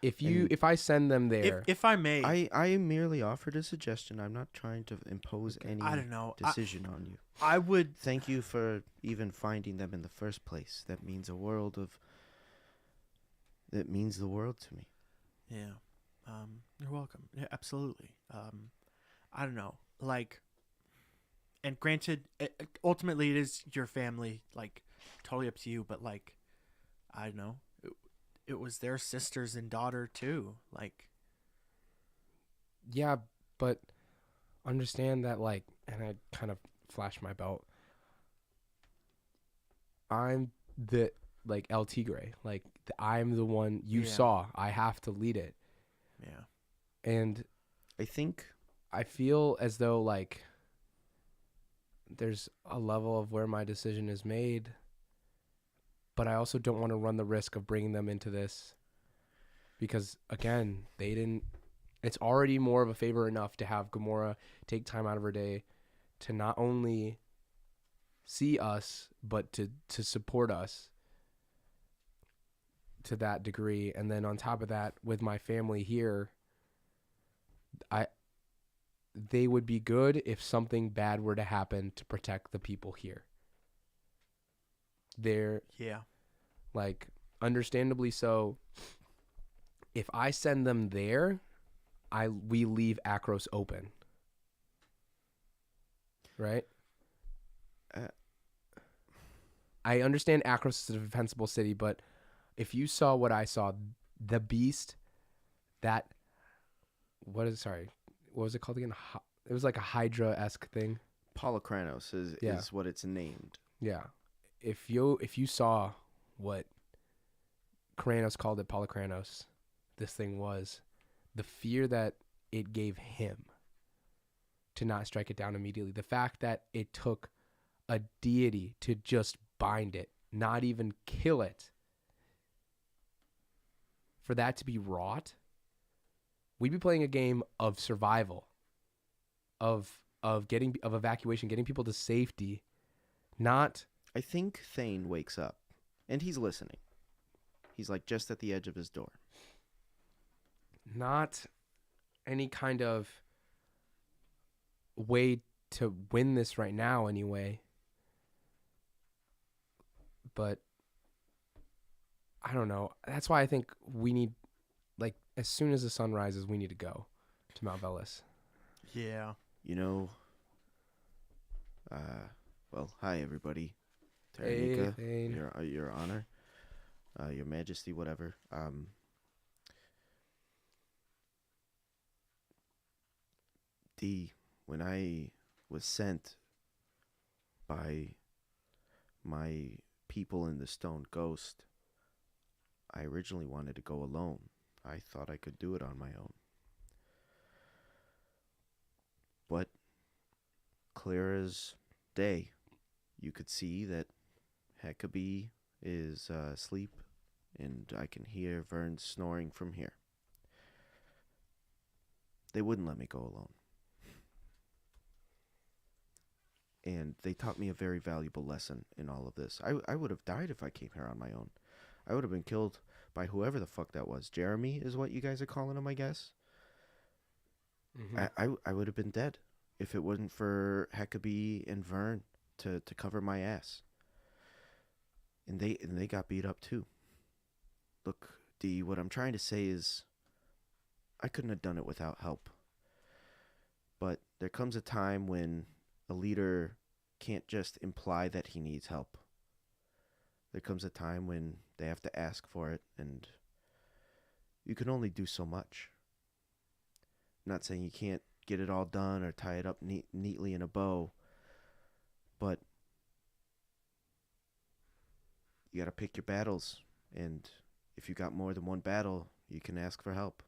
Speaker 2: If I send them there,
Speaker 3: If I may,
Speaker 1: I merely offered a suggestion. I'm not trying to impose any
Speaker 3: I don't know.
Speaker 1: decision on you.
Speaker 3: I would.
Speaker 1: Thank you for even finding them in the first place. That means the world to me.
Speaker 3: Yeah. You're welcome. Yeah, absolutely. I don't know. Like, and granted, ultimately it is your family. Like, totally up to you. But like, I don't know. It was their sisters and daughter too. Like,
Speaker 2: yeah, but understand that, like, and I kind of flashed my belt. I'm the, like, El Tigre. Like, I'm the one you
Speaker 3: Yeah.
Speaker 2: saw. I have to lead it.
Speaker 3: yeah.
Speaker 2: And
Speaker 1: I think
Speaker 2: I feel as though, like, there's a level of where my decision is made, but I also don't want to run the risk of bringing them into this because, again, they didn't. It's already more of a favor enough to have Gamora take time out of her day to not only see us, but to support us to that degree. And then on top of that, with my family here, they would be good if something bad were to happen to protect the people here. They're,
Speaker 3: Yeah.
Speaker 2: like, understandably so. If I send them there, we leave Akros open. Right? I understand Akros is a defensible city, but if you saw what I saw, the beast, what was it called again? It was like a Hydra-esque thing.
Speaker 1: Polychronos is what it's named.
Speaker 2: Yeah. If you saw what Kranos called it, Polychronos, this thing was, the fear that it gave him to not strike it down immediately. The fact that it took a deity to just bind it, not even kill it, for that to be wrought, we'd be playing a game of survival, of evacuation, getting people to safety, not
Speaker 1: I think Thane wakes up, and he's listening. He's like just at the edge of his door.
Speaker 2: not any kind of way to win this right now anyway. But I don't know. That's why I think we need, like, as soon as the sun rises, we need to go to Mount Velis.
Speaker 3: Yeah.
Speaker 1: You know, well, hi everybody.
Speaker 2: Hey,
Speaker 1: Taranika,
Speaker 2: Thane.
Speaker 1: your honor, your majesty, whatever. When I was sent by my people in the Stone Ghost, I originally wanted to go alone. I thought I could do it on my own. But clear as day, you could see that Huckabee is asleep, and I can hear Vern snoring from here. They wouldn't let me go alone. And they taught me a very valuable lesson in all of this. I would have died if I came here on my own. I would have been killed by whoever the fuck that was. Jeremy is what you guys are calling him, I guess.
Speaker 2: Mm-hmm.
Speaker 1: I would have been dead if it wasn't for Huckabee and Vern to cover my ass. And they got beat up too. Look, D, what I'm trying to say is I couldn't have done it without help. But there comes a time when a leader can't just imply that he needs help. There comes a time when they have to ask for it, and you can only do so much. I'm not saying you can't get it all done or tie it up neatly in a bow, but you got to pick your battles, and if you got more than one battle, you can ask for help.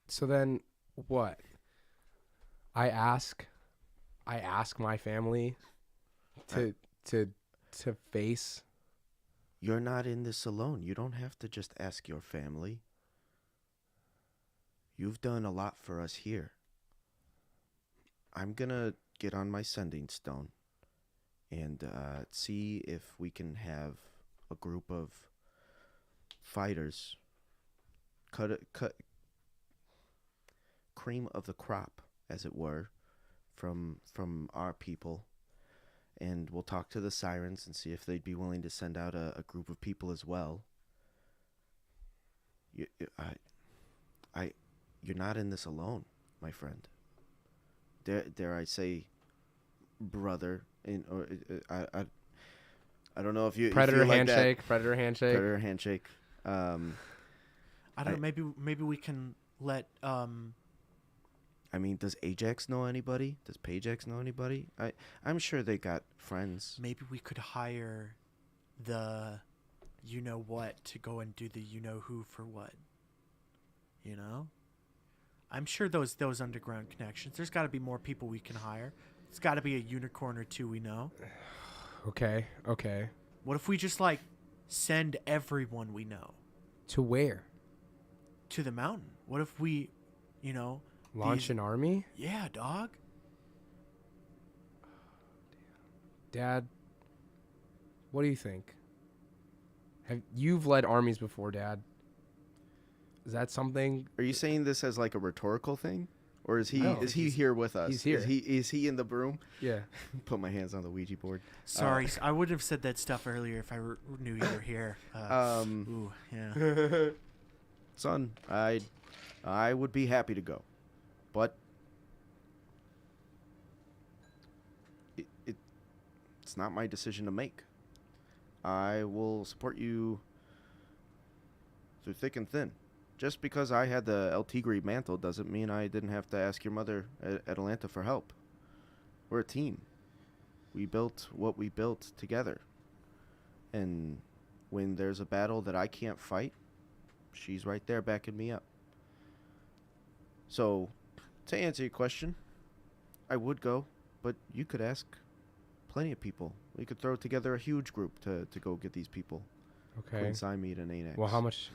Speaker 2: So then what? I ask my family to face.
Speaker 1: You're not in this alone. You don't have to just ask your family. You've done a lot for us here. I'm gonna get on my sending stone and see if we can have a group of fighters cut cream of the crop, as it were, from our people, and we'll talk to the Sirens and see if they'd be willing to send out a group of people as well. You're not in this alone, my friend. Dare I say, brother? I don't know if you
Speaker 2: Predator
Speaker 1: feel like
Speaker 2: handshake.
Speaker 1: that.
Speaker 2: Predator handshake.
Speaker 1: Predator handshake.
Speaker 3: I don't know. Maybe we can let.
Speaker 1: I mean, does Ajax know anybody? Does Pajax know anybody? I'm sure they got friends.
Speaker 3: Maybe we could hire the you know what to go and do the you know who for what. You know? I'm sure those underground connections. There's got to be more people we can hire. It's got to be a unicorn or two we know.
Speaker 2: Okay.
Speaker 3: What if we just send everyone we know
Speaker 2: To where?
Speaker 3: to the mountain? What if we,
Speaker 2: Launch an army?
Speaker 3: Yeah, dog.
Speaker 2: Dad, what do you think? You've led armies before, Dad? Is that something?
Speaker 1: Are you saying this as like a rhetorical thing, or is he
Speaker 2: No.
Speaker 1: here with us?
Speaker 2: He's here.
Speaker 1: Is he in the broom?
Speaker 2: Yeah.
Speaker 1: Put my hands on the Ouija board.
Speaker 3: Sorry, I would have said that stuff earlier if I knew you were here. Ooh, yeah.
Speaker 1: Son, I would be happy to go, but it's not my decision to make. I will support you through thick and thin. Just because I had the El Tigre mantle doesn't mean I didn't have to ask your mother at Atlanta for help. We're a team. We built what we built together. And when there's a battle that I can't fight, she's right there backing me up. So, to answer your question, I would go, but you could ask plenty of people. We could throw together a huge group to go get these people.
Speaker 2: Okay.
Speaker 1: Queen Siamede and Anax.
Speaker 2: Well, how much?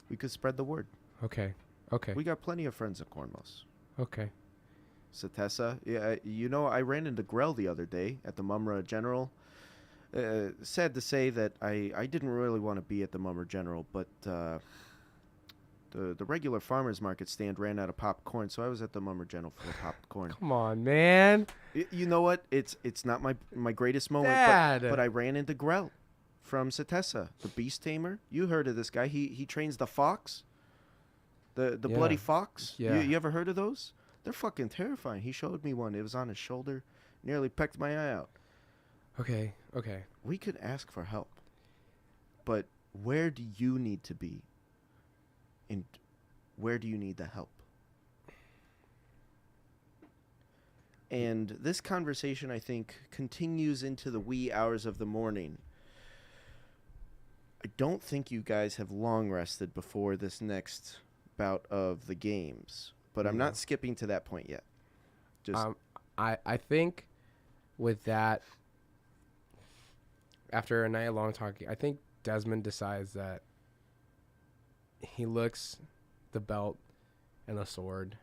Speaker 1: We could spread the word.
Speaker 2: Okay. Okay.
Speaker 1: We got plenty of friends at Cornmos.
Speaker 2: Okay.
Speaker 1: Satessa, yeah, I ran into Grell the other day at the Mumra General. Sad to say that I didn't really want to be at the Mumra General, but the regular farmers market stand ran out of popcorn, so I was at the Mummer General for popcorn.
Speaker 2: Come on, man.
Speaker 1: You know what? It's not my greatest moment,
Speaker 2: Dad.
Speaker 1: but I ran into Grell from Satessa, the beast tamer. You heard of this guy? He trains the fox, the
Speaker 2: Yeah.
Speaker 1: bloody fox.
Speaker 2: Yeah.
Speaker 1: You ever heard of those? They're fucking terrifying. He showed me one. It was on his shoulder, nearly pecked my eye out.
Speaker 2: Okay. Okay.
Speaker 1: We could ask for help, but where do you need to be? And where do you need the help? And this conversation, I think, continues into the wee hours of the morning. I don't think you guys have long rested before this next bout of the games, but I'm
Speaker 2: No.
Speaker 1: not skipping to that point yet. Just
Speaker 2: I think with that, after a night long talking, I think Desmond decides that he looks the belt and the sword,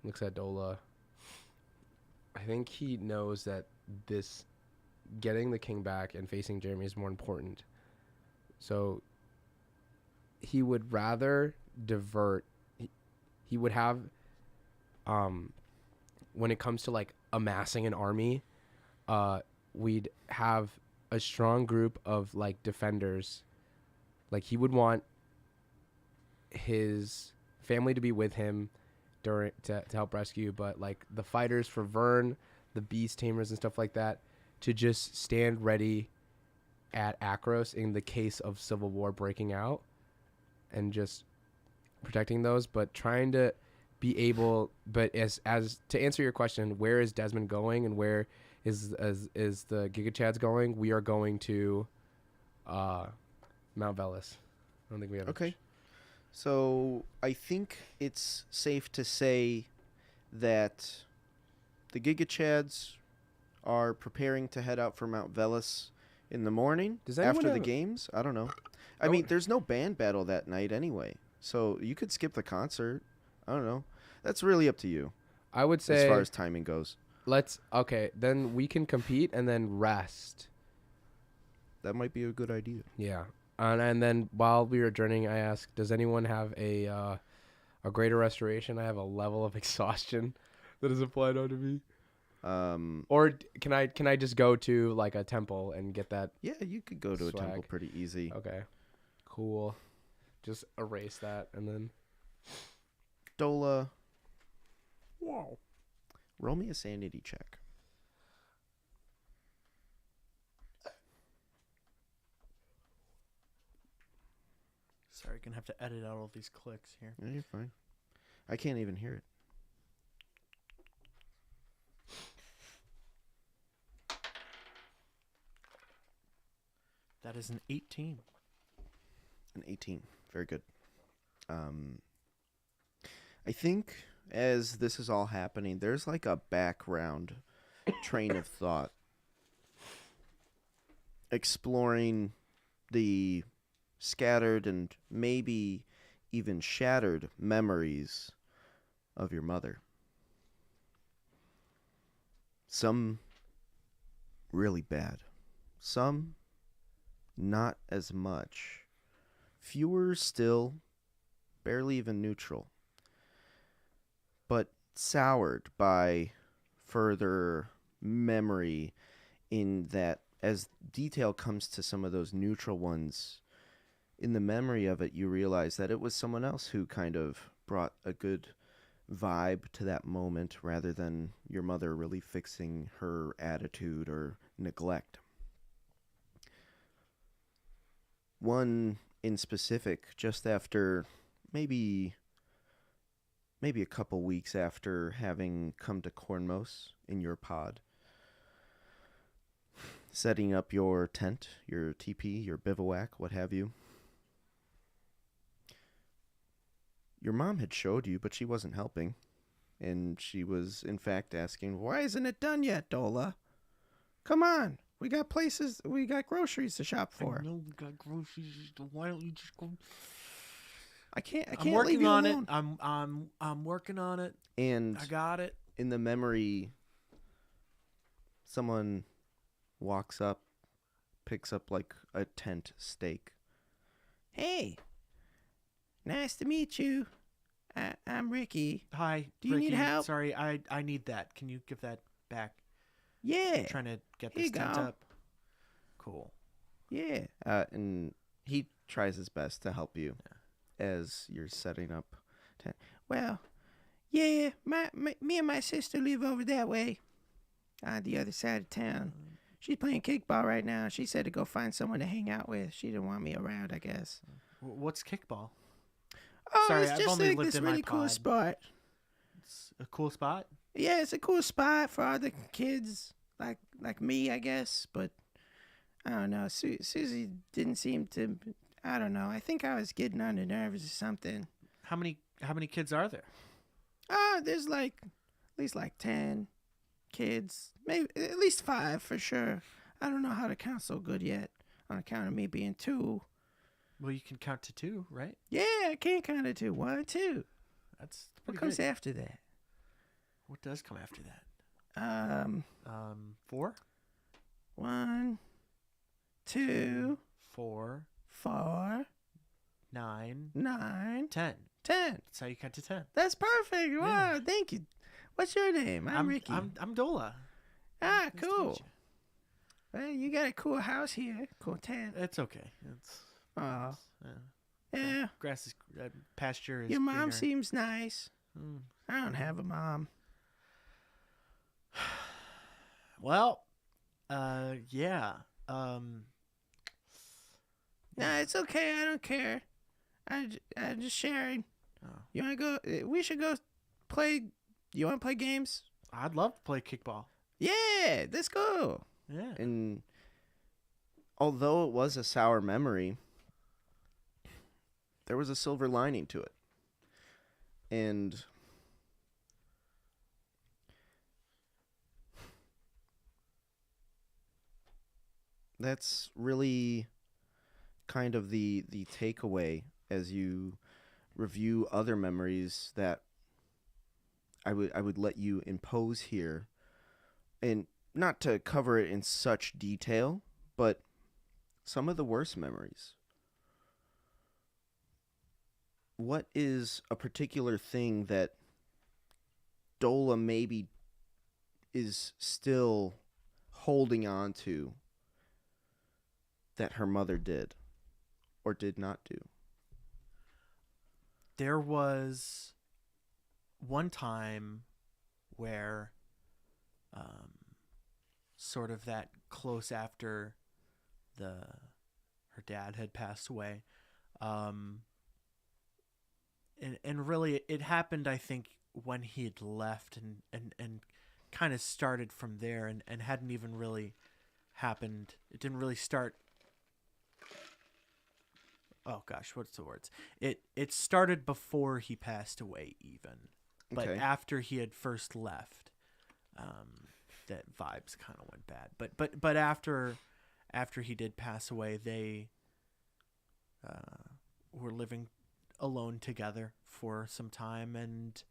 Speaker 2: looks at Dola. I think he knows that this getting the king back and facing Jeremy is more important. So he would rather divert. He would have, when it comes to like amassing an army, we'd have a strong group of like defenders. Like he would want his family to be with him during to help rescue, but like the fighters for Vern, the beast tamers and stuff like that, to just stand ready at Akros in the case of civil war breaking out, and just protecting those, but trying to be able. But as to answer your question, where is Desmond going and where is the Giga Chads going? We are going to Mount Velis. I don't think we have
Speaker 1: okay. So I think it's safe to say that the Giga Chads are preparing to head out for Mount Velis in the morning
Speaker 2: Does anyone
Speaker 1: after the
Speaker 2: have-
Speaker 1: games. I don't know. I
Speaker 2: Oh.
Speaker 1: mean, there's no band battle that night anyway, so you could skip the concert. I don't know. That's really up to you
Speaker 2: I would say
Speaker 1: as far as timing goes.
Speaker 2: then we can compete and then rest.
Speaker 1: That might be a good idea.
Speaker 2: Yeah. And then while we were journeying, I asked, does anyone have a greater restoration? I have a level of exhaustion that is applied onto me. Or can I just go to like a temple and get that?
Speaker 1: Yeah, you could go to a temple
Speaker 2: Swag.
Speaker 1: pretty easy.
Speaker 2: Okay. Cool. Just erase that and then.
Speaker 1: Dola,
Speaker 2: Wow.
Speaker 1: roll me a sanity check.
Speaker 3: Sorry, gonna have to edit out all these clicks here.
Speaker 1: Yeah, you're fine. I can't even hear it.
Speaker 3: That is an 18.
Speaker 1: An 18. Very good. I think as this is all happening, there's like a background train of thought exploring the scattered and maybe even shattered memories of your mother. Some really bad. Some not as much. Fewer still, barely even neutral. But soured by further memory, in that as detail comes to some of those neutral ones, in the memory of it, you realize that it was someone else who kind of brought a good vibe to that moment rather than your mother really fixing her attitude or neglect. One in specific, just after maybe a couple weeks after having come to Cornmos in your pod, setting up your tent, your teepee, your bivouac, what have you. your mom had showed you, but she wasn't helping. And she was, in fact, asking, why isn't it done yet, Dola? Come on. We got groceries to shop for.
Speaker 3: I know we got groceries. Why don't you just go?
Speaker 1: I can't
Speaker 3: I'm
Speaker 1: leave
Speaker 3: working
Speaker 1: you
Speaker 3: on
Speaker 1: alone.
Speaker 3: it. I'm working on it.
Speaker 1: And
Speaker 3: I got it.
Speaker 1: in the memory, someone walks up, picks up like a tent stake. Hey, nice to meet you. I'm Ricky.
Speaker 3: Hi.
Speaker 1: Do you need
Speaker 3: Ricky.
Speaker 1: help?
Speaker 3: Sorry, I need that. Can you give that back?
Speaker 1: Yeah.
Speaker 3: I'm trying to get
Speaker 1: Here
Speaker 3: this
Speaker 1: you
Speaker 3: tent
Speaker 1: go.
Speaker 3: up. Cool.
Speaker 1: Yeah. And he tries his best to help you as you're setting up tent. Well, yeah, me and my sister live over that way, on the other side of town. She's playing kickball right now. She said to go find someone to hang out with. She didn't want me around, I guess.
Speaker 3: What's kickball?
Speaker 1: Oh,
Speaker 3: Sorry,
Speaker 1: it's
Speaker 3: I've
Speaker 1: just
Speaker 3: only
Speaker 1: like
Speaker 3: lived
Speaker 1: this
Speaker 3: in my
Speaker 1: really cool
Speaker 3: pod.
Speaker 1: spot.
Speaker 3: It's a cool spot.
Speaker 1: Yeah, it's a cool spot for all the kids like me, I guess. But I don't know. Susie didn't seem to. I don't know. I think I was getting on the nerves or something.
Speaker 3: How many kids are there?
Speaker 1: There's like at least like 10 kids, maybe at least 5 for sure. I don't know how to count so good yet. On account of me being 2.
Speaker 3: Well, you can count to 2, right?
Speaker 1: Yeah, I can't count it to 1, 2.
Speaker 3: That's
Speaker 1: What
Speaker 3: pretty
Speaker 1: comes
Speaker 3: good.
Speaker 1: after that?
Speaker 3: What does come after that? 4,
Speaker 1: 1, 2,
Speaker 3: 4,
Speaker 1: 4,
Speaker 3: 9,
Speaker 1: 9,
Speaker 3: 10.
Speaker 1: 10.
Speaker 3: That's how you count to 10.
Speaker 1: That's perfect. Wow,
Speaker 3: Yeah.
Speaker 1: thank you. What's your name? I'm Ricky.
Speaker 3: I'm Dola.
Speaker 1: Ah,
Speaker 3: Nice to
Speaker 1: cool.
Speaker 3: meet you.
Speaker 1: Well, you got a cool house here. Cool tent.
Speaker 3: It's okay. It's
Speaker 1: Oh,
Speaker 3: uh,
Speaker 1: yeah.
Speaker 3: grass is pasture is.
Speaker 1: Your mom
Speaker 3: greener.
Speaker 1: seems nice.
Speaker 3: Mm.
Speaker 1: I don't have a mom.
Speaker 3: Well, yeah.
Speaker 1: Nah, it's okay. I don't care. I'm just sharing.
Speaker 3: Oh.
Speaker 1: You want to go? We should go play. You want to play games?
Speaker 3: I'd love to play kickball.
Speaker 1: Yeah, let's go.
Speaker 3: Yeah.
Speaker 1: And although it was a sour memory, there was a silver lining to it. And that's really kind of the takeaway as you review other memories that I would let you impose here, and not to cover it in such detail, but some of the worst memories. What is a particular thing that Dola maybe is still holding on to that her mother did or did not do?
Speaker 3: There was one time where sort of that close after her dad had passed away, and really it happened, I think, when he had left, and kind of started from there, and hadn't even really happened. It didn't really start. Oh gosh, what's the words? It started before he passed away, even, but
Speaker 1: Okay.
Speaker 3: after he had first left, that vibes kind of went bad. But after he did pass away, they were living alone together for some time, and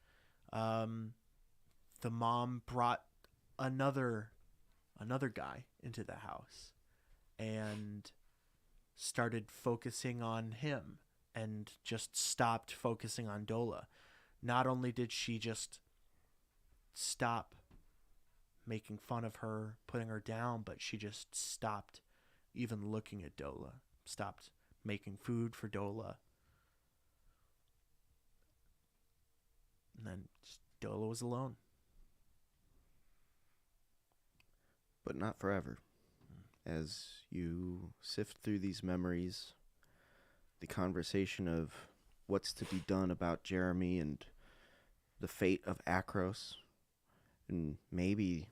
Speaker 3: the mom brought another guy into the house, and started focusing on him and just stopped focusing on Dola. Not only did she just stop making fun of her, putting her down, but she just stopped even looking at Dola, stopped making food for Dola. And then just Dola was alone.
Speaker 1: But not forever. As you sift through these memories, the conversation of what's to be done about Jeremy and the fate of Akros, and maybe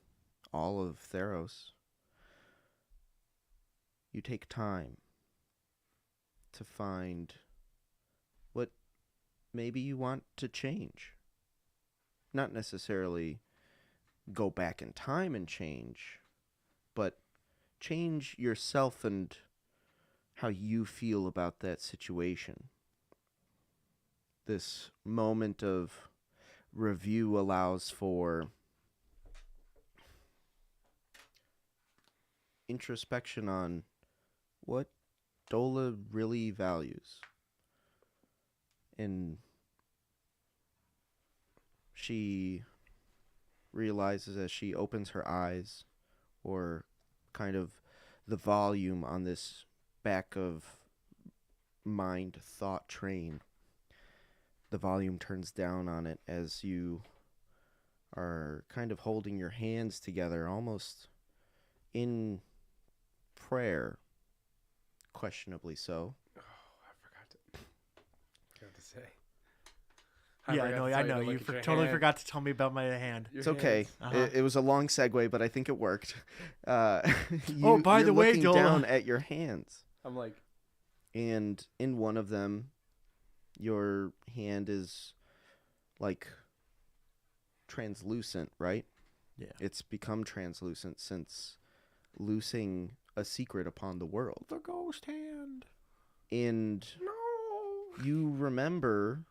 Speaker 1: all of Theros, you take time to find what maybe you want to change. Not necessarily go back in time and change, but change yourself and how you feel about that situation. This moment of review allows for introspection on what Dola really values. And she realizes as she opens her eyes, or kind of the volume on this back of mind thought train, the volume turns down on it as you are kind of holding your hands together, almost in prayer, questionably so.
Speaker 2: Oh, I forgot to say.
Speaker 3: Yeah, I know. You totally forgot to tell me about my hand.
Speaker 1: It's okay. It was a long segue, but I think it worked.
Speaker 3: By
Speaker 1: You're
Speaker 3: the way,
Speaker 1: looking
Speaker 3: Dola,
Speaker 1: down at your hands,
Speaker 2: I'm like,
Speaker 1: and in one of them, your hand is like translucent, right?
Speaker 3: Yeah.
Speaker 1: It's become translucent since loosing a secret upon the world.
Speaker 3: The ghost hand.
Speaker 1: And
Speaker 2: no.
Speaker 1: you remember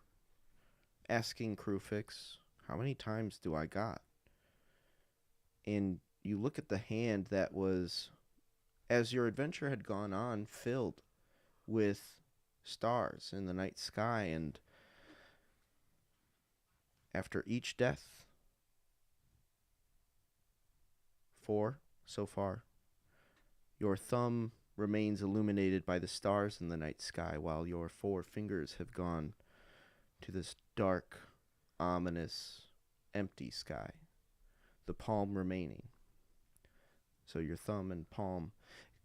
Speaker 1: asking Crewfix, how many times do I got? And you look at the hand that was, as your adventure had gone on, filled with stars in the night sky, and after each death, 4 so far, your thumb remains illuminated by the stars in the night sky, while your 4 fingers have gone to this dark, ominous, empty sky, the palm remaining. So your thumb and palm,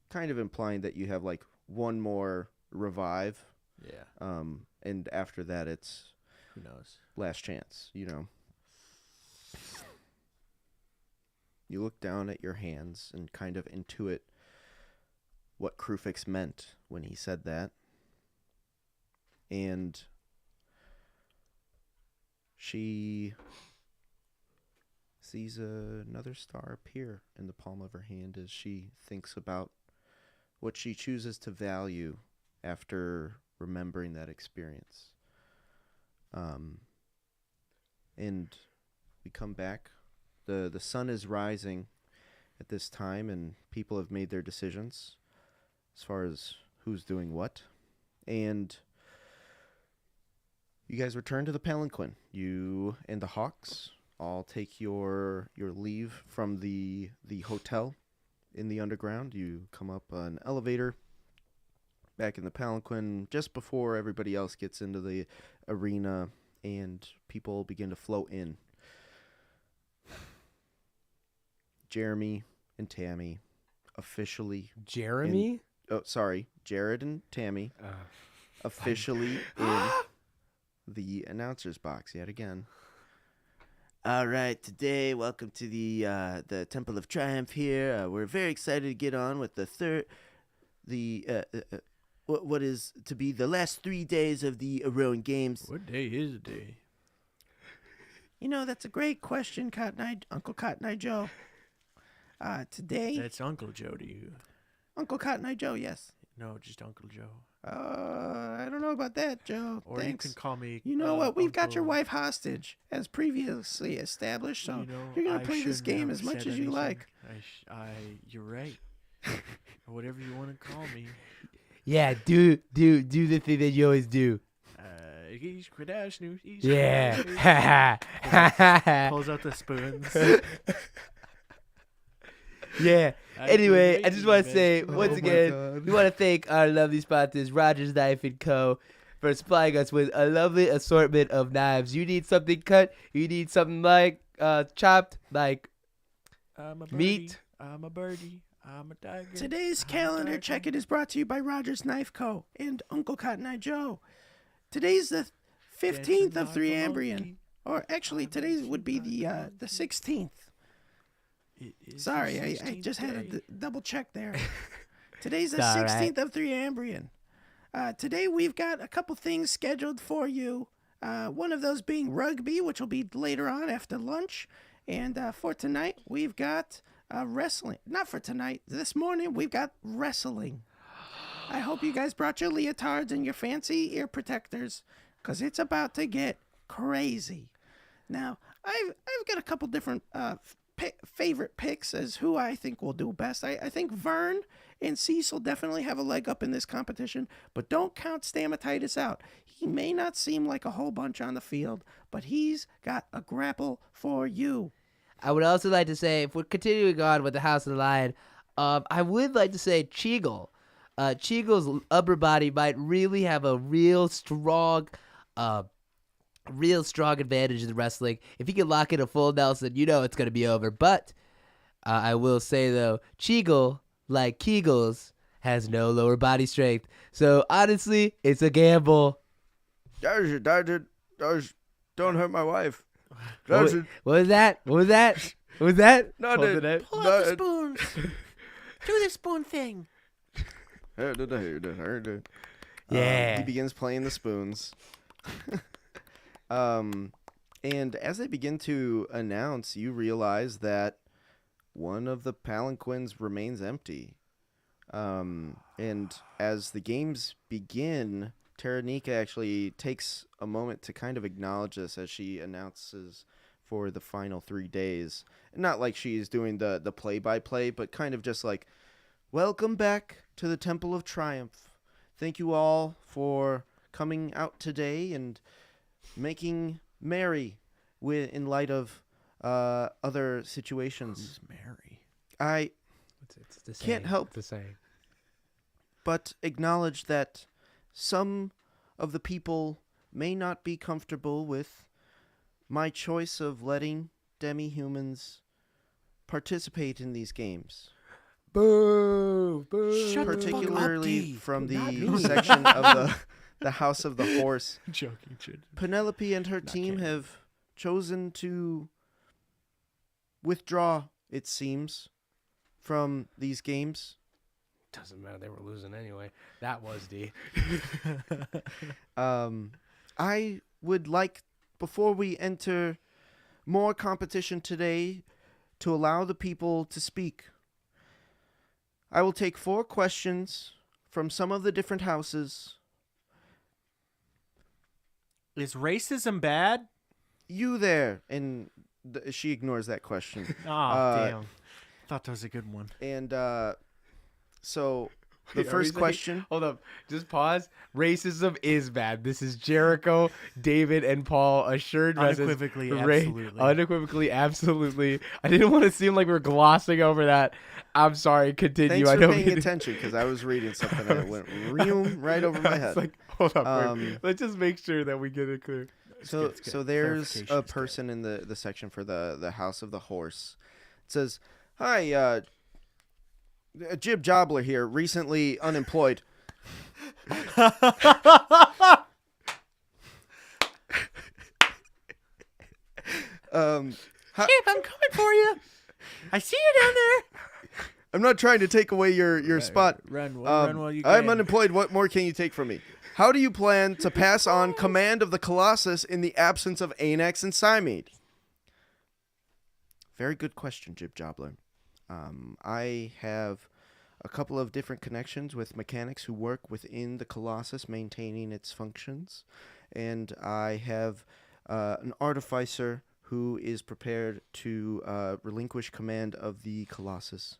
Speaker 1: kind of implying that you have like one more revive.
Speaker 3: Yeah.
Speaker 1: And after that, it's
Speaker 3: Who knows?
Speaker 1: last chance, you know. You look down at your hands and kind of intuit what Crewfix meant when he said that. And she sees another star appear in the palm of her hand as she thinks about what she chooses to value after remembering that experience. And we come back. The sun is rising at this time, and people have made their decisions as far as who's doing what. And you guys return to the palanquin. You and the Hawks all take your leave from the hotel in the underground. You come up an elevator back in the palanquin just before everybody else gets into the arena and people begin to flow in. Jeremy and Tammy officially
Speaker 2: Jeremy?
Speaker 1: Jared and Tammy officially in the announcer's box yet again. All right, today, welcome to the Temple of Triumph here. We're very excited to get on with what is to be the last 3 days of the Rowan Games.
Speaker 3: What day is the day?
Speaker 1: You know, that's a great question, Uncle Cotton Eye Joe. Today,
Speaker 3: That's Uncle Joe to you.
Speaker 1: Uncle Cotton Eye Joe, yes.
Speaker 3: No, just Uncle Joe.
Speaker 1: I don't know about that, Joe.
Speaker 3: Or
Speaker 1: Thanks.
Speaker 3: you can call me.
Speaker 1: You know what? We've got your
Speaker 3: Uncle-
Speaker 1: wife hostage, as previously established. So
Speaker 3: You know,
Speaker 1: you're gonna
Speaker 3: I
Speaker 1: play this
Speaker 3: shouldn't
Speaker 1: game
Speaker 3: have
Speaker 1: as much
Speaker 3: said
Speaker 1: as you
Speaker 3: anything.
Speaker 1: like.
Speaker 3: You're right. Whatever you want to call me.
Speaker 2: Yeah, do the thing that you always do.
Speaker 3: He's Kardashian.
Speaker 2: Yeah.
Speaker 3: Pulls out the spoons.
Speaker 2: Yeah. Anyway, I just want to say
Speaker 1: Oh
Speaker 2: once
Speaker 1: my
Speaker 2: again,
Speaker 1: God.
Speaker 2: we want to thank our lovely sponsors, Rogers Knife & Co., for supplying us with a lovely assortment of knives. You need something cut, you need something like chopped, like
Speaker 3: I'm a birdie.
Speaker 2: meat.
Speaker 3: I'm a birdie. I'm a tiger.
Speaker 1: Today's
Speaker 3: I'm a
Speaker 1: calendar
Speaker 3: tiger.
Speaker 1: check-in is brought to you by Rogers Knife Co. and Uncle Cotton Eye Joe. Today's the 15th of
Speaker 3: Dancing like a
Speaker 1: Threambrian.
Speaker 3: monkey.
Speaker 1: Or actually,
Speaker 3: I'm
Speaker 1: today
Speaker 3: dancing
Speaker 1: would be
Speaker 3: like a
Speaker 1: the 16th.
Speaker 3: It is
Speaker 1: Sorry,
Speaker 3: the
Speaker 1: I
Speaker 3: 16th
Speaker 1: just had
Speaker 3: day.
Speaker 1: to double check there. Today's the
Speaker 2: It's all
Speaker 1: 16th
Speaker 2: right.
Speaker 1: of Threambrian. Today we've got a couple things scheduled for you.
Speaker 4: One of those being rugby, which will be later on after lunch. And for tonight, we've got wrestling. Not for tonight. This morning, we've got wrestling. I hope you guys brought your leotards and your fancy ear protectors, because it's about to get crazy. Now, I've got a couple different favorite picks as who I think will do best. I think Vern and Cecil definitely have a leg up in this competition, but don't count Stamatitis out. He may not seem like a whole bunch on the field, but he's got a grapple for you.
Speaker 5: I would also like to say, if we're continuing on with the House of the Lion, I would like to say Cheagle. Cheagle's upper body might really have a real strong advantage in wrestling. If he can lock in a full Nelson, you know it's going to be over. But I will say, though, Cheagle, like Kegels, has no lower body strength. So, honestly, it's a gamble.
Speaker 1: Don't hurt my wife.
Speaker 5: What was that? What was that? What was that?
Speaker 1: No,
Speaker 2: Hold
Speaker 1: dude.
Speaker 2: it
Speaker 3: Pull out the spoons. Do the spoon thing.
Speaker 5: Yeah.
Speaker 1: He begins playing the spoons. And as they begin to announce, you realize that one of the palanquins remains empty. And as the games begin, Taranika actually takes a moment to kind of acknowledge this as she announces for the final 3 days. Not like she's doing the play-by-play, but kind of just like, welcome back to the Temple of Triumph. Thank you all for coming out today and making merry in light of other situations.
Speaker 3: Who's Mary?
Speaker 1: I
Speaker 2: It's the
Speaker 1: Can't
Speaker 2: saying.
Speaker 1: help-
Speaker 2: It's the saying.
Speaker 1: but acknowledge that some of the people may not be comfortable with my choice of letting demi-humans participate in these games.
Speaker 2: Boo! Boo!
Speaker 3: Shut the fuck up,
Speaker 1: Particularly
Speaker 3: D.
Speaker 1: from
Speaker 3: Do not
Speaker 1: the
Speaker 3: do that.
Speaker 1: section of the House of the Horse.
Speaker 3: Joking, Chid.
Speaker 1: Penelope and her
Speaker 3: Not
Speaker 1: team
Speaker 3: kidding.
Speaker 1: have chosen to withdraw, it seems, from these games.
Speaker 2: Doesn't matter. They were losing anyway. That was D.
Speaker 1: I would like, before we enter more competition today, to allow the people to speak. I will take 4 questions from some of the different houses.
Speaker 3: Is racism bad?
Speaker 1: You there, and she ignores that question.
Speaker 3: Oh, damn. Thought that was a good one.
Speaker 1: And so the
Speaker 2: Wait, are we
Speaker 1: first
Speaker 2: saying-
Speaker 1: question.
Speaker 2: Hold up. Just pause. Racism is bad. This is Jericho, David, and Paul assured us.
Speaker 3: Unequivocally,
Speaker 2: Ra-
Speaker 3: absolutely.
Speaker 2: Unequivocally, absolutely. I didn't want to seem like we were glossing over that. I'm sorry. Continue.
Speaker 1: Thanks
Speaker 2: I
Speaker 1: for
Speaker 2: don't
Speaker 1: paying
Speaker 2: mean to-
Speaker 1: attention, because I was reading something and it went right over my
Speaker 2: I was
Speaker 1: head.
Speaker 2: like, hold up. wait.
Speaker 1: Um,
Speaker 2: Let's just make sure that we get it clear.
Speaker 1: So,
Speaker 3: good, it's
Speaker 1: so
Speaker 3: good.
Speaker 1: there's
Speaker 3: Clarification's
Speaker 1: a
Speaker 3: good.
Speaker 1: person in the section for the House of the Horse. It says, "Hi, Jib Jobler here, recently unemployed. Hi-
Speaker 3: Chip, I'm coming for you. I see you down there.
Speaker 1: I'm not trying to take away your spot.
Speaker 3: Run while you
Speaker 1: I'm
Speaker 3: can.
Speaker 1: unemployed. What more can you take from me? How do you plan to pass on command of the Colossus in the absence of Anax and Cymede?" Very good question, Jib Jobler. I have a couple of different connections with mechanics who work within the Colossus, maintaining its functions, and I have an artificer who is prepared to relinquish command of the Colossus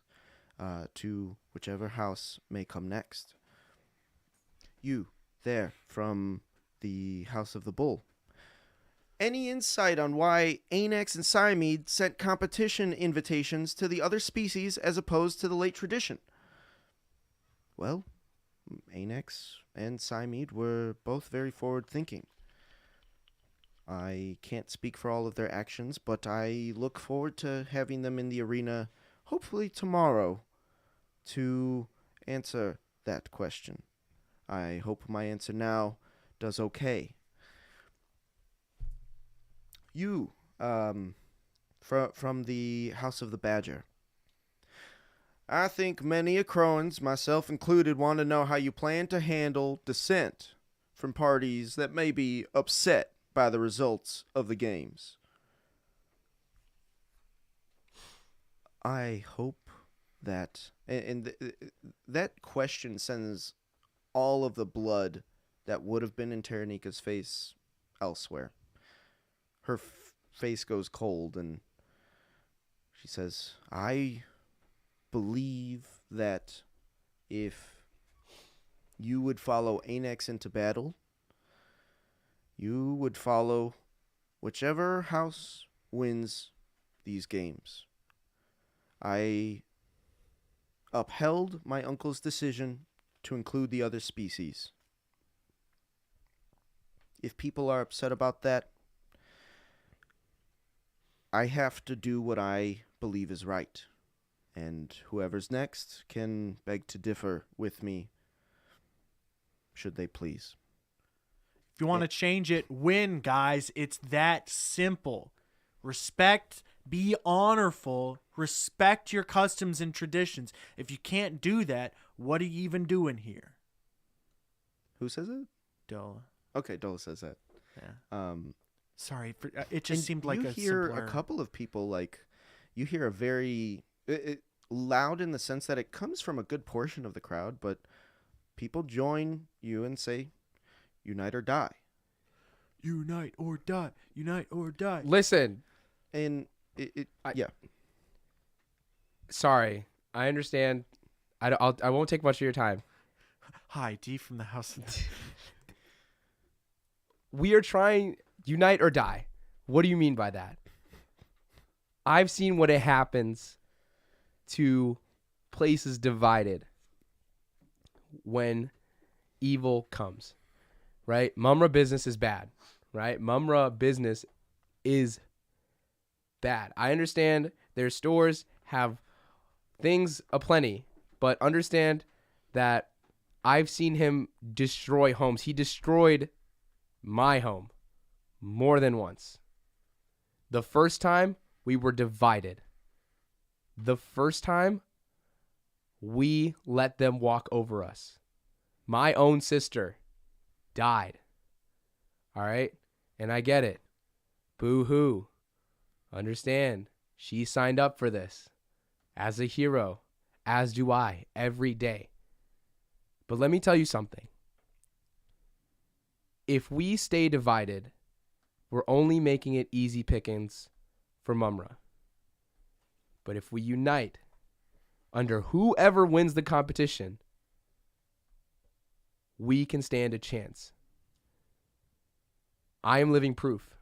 Speaker 1: to whichever house may come next. You, there, from the House of the Bull. Any insight on why Anax and Cymede sent competition invitations to the other species as opposed to the late tradition? Well, Anax and Cymede were both very forward-thinking. I can't speak for all of their actions, but I look forward to having them in the arena, hopefully tomorrow, to answer that question. I hope my answer now does okay. You, from the House of the Badger. I think many Acroans, myself included, want to know how you plan to handle dissent from parties that may be upset by the results of the games. I hope that, that question sends all of the blood that would have been in Taranika's face elsewhere. Her face goes cold, and she says, I believe that if you would follow Anex into battle, you would follow whichever house wins these games. I upheld my uncle's decision to include the other species. If people are upset about that, I have to do what I believe is right. And whoever's next can beg to differ with me, should they please.
Speaker 3: If you want to change it, win, guys. It's that simple. Respect, be honorful, respect your customs and traditions. If you can't do that, what are you even doing here?
Speaker 1: Who says it?
Speaker 3: Dola.
Speaker 1: Okay, Dola says that.
Speaker 3: Yeah. Sorry, it just
Speaker 1: And
Speaker 3: seemed like
Speaker 1: you
Speaker 3: a
Speaker 1: hear
Speaker 3: simpler...
Speaker 1: a couple of people, like, you hear a very loud in the sense that it comes from a good portion of the crowd, but people join you and say, unite or die.
Speaker 3: Unite or die. Unite or die.
Speaker 2: Listen.
Speaker 1: And yeah.
Speaker 2: Sorry. I understand. I won't take much of your time.
Speaker 3: Hi, D from the house.
Speaker 2: We are trying unite or die. What do you mean by that? I've seen what it happens to places divided when evil comes, right? Mumra business is bad, right? Mumra business is bad. I understand their stores have things aplenty, but understand that I've seen him destroy homes. He destroyed my home more than once. The first time, we were divided. The first time, we let them walk over us. My own sister died. All right? And I get it. Boo-hoo. Understand. She signed up for this. As a hero. As do I. Every day. But let me tell you something. If we stay divided, we're only making it easy pickings for Mumra. But if we unite under whoever wins the competition, we can stand a chance. I am living proof.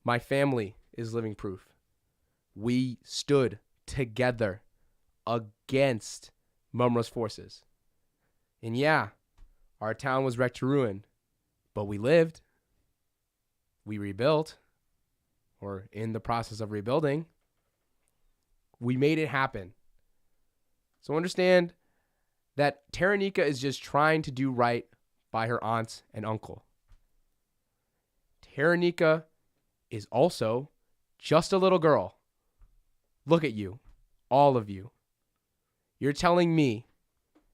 Speaker 2: My family is living proof. We stood together against Mumra's forces. And yeah, our town was wrecked to ruin, but we lived. We rebuilt, or in the process of rebuilding. We made it happen. So understand that Taranika is just trying to do right by her aunts and uncle. Taranika is also just a little girl. Look at you, all of you. You're telling me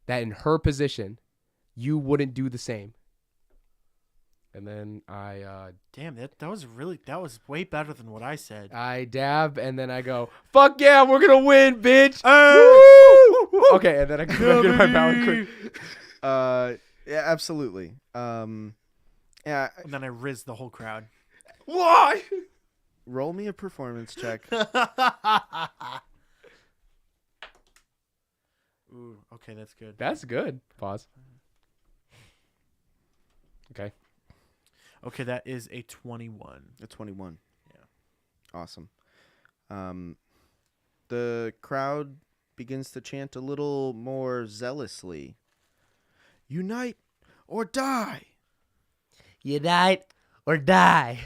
Speaker 2: that in her position, you wouldn't do the same. And then I
Speaker 3: Damn, that was way better than what I said.
Speaker 2: I dab, and then I go, fuck yeah, we're gonna win, bitch. Woo! Okay, and then I go get my ballot quick.
Speaker 1: Yeah, absolutely. Yeah.
Speaker 3: And then I rizzed the whole crowd.
Speaker 2: Why?
Speaker 1: Roll me a performance check.
Speaker 3: Ooh, okay, that's good.
Speaker 2: That's good. Pause. Okay.
Speaker 3: Okay, that is a 21.
Speaker 1: A 21.
Speaker 3: Yeah.
Speaker 1: Awesome. The crowd begins to chant a little more zealously. Unite or die.
Speaker 5: Unite or die.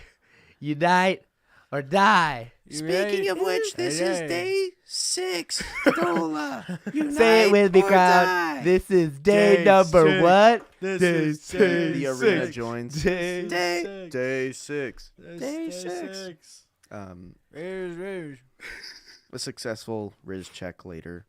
Speaker 5: Unite or die.
Speaker 4: Speaking of which, this is day 6. Dola, unite
Speaker 5: Say it with me,
Speaker 4: or
Speaker 5: crowd.
Speaker 4: die.
Speaker 5: This is day
Speaker 3: Day
Speaker 5: number
Speaker 3: 6.
Speaker 5: what?
Speaker 3: This
Speaker 2: Day
Speaker 3: is
Speaker 2: six.
Speaker 3: day
Speaker 1: The arena
Speaker 3: six.
Speaker 1: joins.
Speaker 5: Day
Speaker 3: Day
Speaker 1: Day 6.
Speaker 4: Day six.
Speaker 1: A successful Riz check later.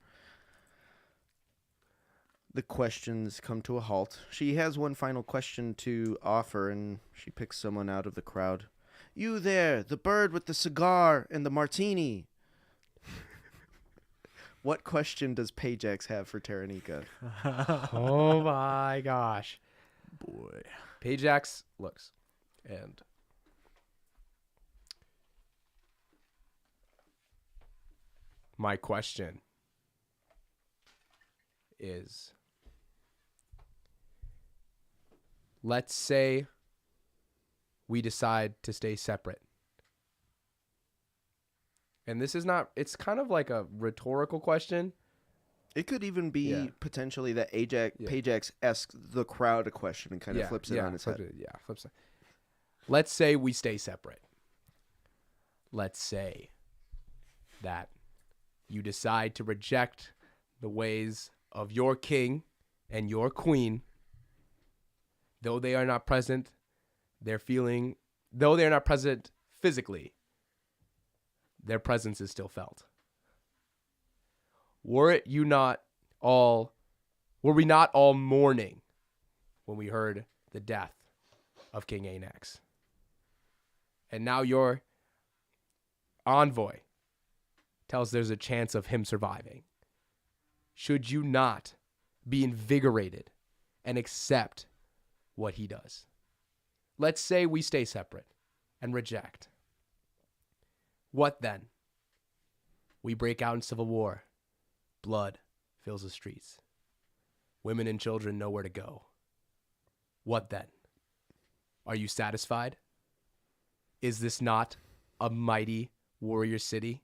Speaker 1: The questions come to a halt. She has one final question to offer, and she picks someone out of the crowd. You there, the bird with the cigar and the martini. What question does Pajax have for Taranika?
Speaker 2: Oh my gosh.
Speaker 3: Boy.
Speaker 2: Pajax looks and my question is, let's say we decide to stay separate. And this is not, it's kind of like a rhetorical question.
Speaker 1: It could even be
Speaker 2: Yeah.
Speaker 1: potentially that
Speaker 2: Yeah.
Speaker 1: Pajax asks the crowd a question and kind of flips it on its head.
Speaker 2: Flips it. Let's say we stay separate. Let's say that you decide to reject the ways of your king and your queen. Though they are not present, though they are not present physically, their presence is still felt. Were we not all mourning when we heard the death of King Anax? And now your envoy tells there's a chance of him surviving. Should you not be invigorated and accept what he does? Let's say we stay separate and reject. What then? We break out in civil war. Blood fills the streets. Women and children know where to go. What then? Are you satisfied? Is this not a mighty warrior city?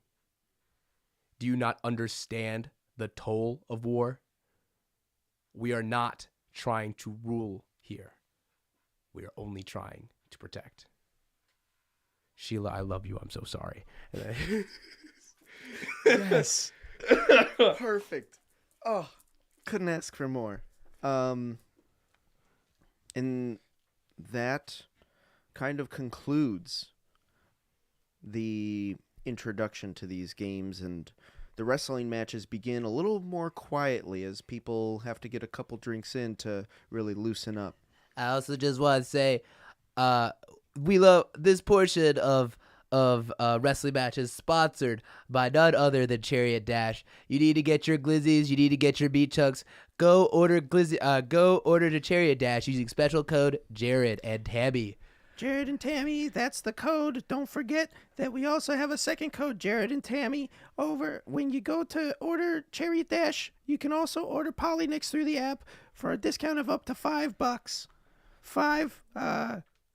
Speaker 2: Do you not understand the toll of war? We are not trying to rule here. We are only trying to protect. Sheila, I love you. I'm so sorry.
Speaker 1: Yes. Perfect. Oh, couldn't ask for more. And that kind of concludes the introduction to these games, and the wrestling matches begin a little more quietly as people have to get a couple drinks in to really loosen up.
Speaker 5: I also just want to say, we love this portion of wrestling matches sponsored by none other than Chariot Dash. You need to get your glizzies. You need to get your meat chunks. Go order to Chariot Dash using special code Jared and Tammy.
Speaker 4: Jared and Tammy, that's the code. Don't forget that we also have a second code, Jared and Tammy. Over when you go to order Chariot Dash, you can also order Polynix through the app for a discount of up to $5. Five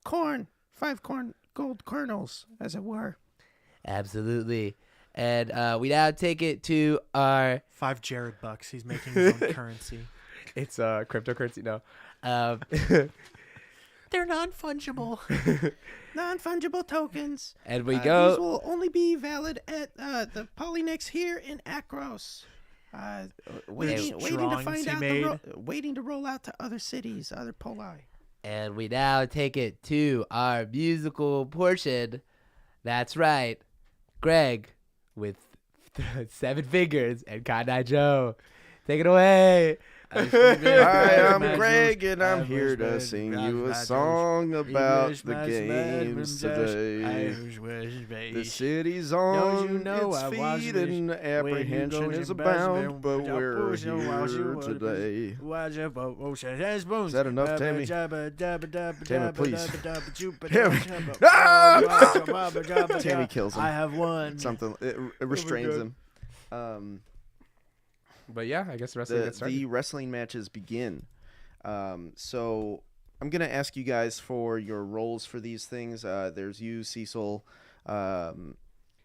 Speaker 4: corn gold kernels, as it were.
Speaker 5: Absolutely. And we now take it to our
Speaker 3: 5 Jared bucks. He's making his own currency.
Speaker 2: It's cryptocurrency. No.
Speaker 3: They're non-fungible.
Speaker 4: Non-fungible tokens.
Speaker 5: and we
Speaker 4: These
Speaker 5: go.
Speaker 4: will only be valid at the Polynix here in Akros. Waiting to
Speaker 3: drawings
Speaker 4: find
Speaker 3: he
Speaker 4: out
Speaker 3: made.
Speaker 4: waiting to roll out to other cities, other poli.
Speaker 5: And we now take it to our musical portion. That's right. Greg with 7 fingers and Kanai Joe. Take it away.
Speaker 1: Hi, I'm Greg, and I'm here to sing you a song about the games today. The city's on its feet, and apprehension is abound, but we're here today. Is that enough, Tammy? Tammy, please. Tammy. Ah! Tammy kills him.
Speaker 3: I have won.
Speaker 1: Something it restrains him.
Speaker 2: But yeah, I guess the wrestling gets started.
Speaker 1: The wrestling matches begin. So I'm going to ask you guys for your roles for these things. There's you, Cecil.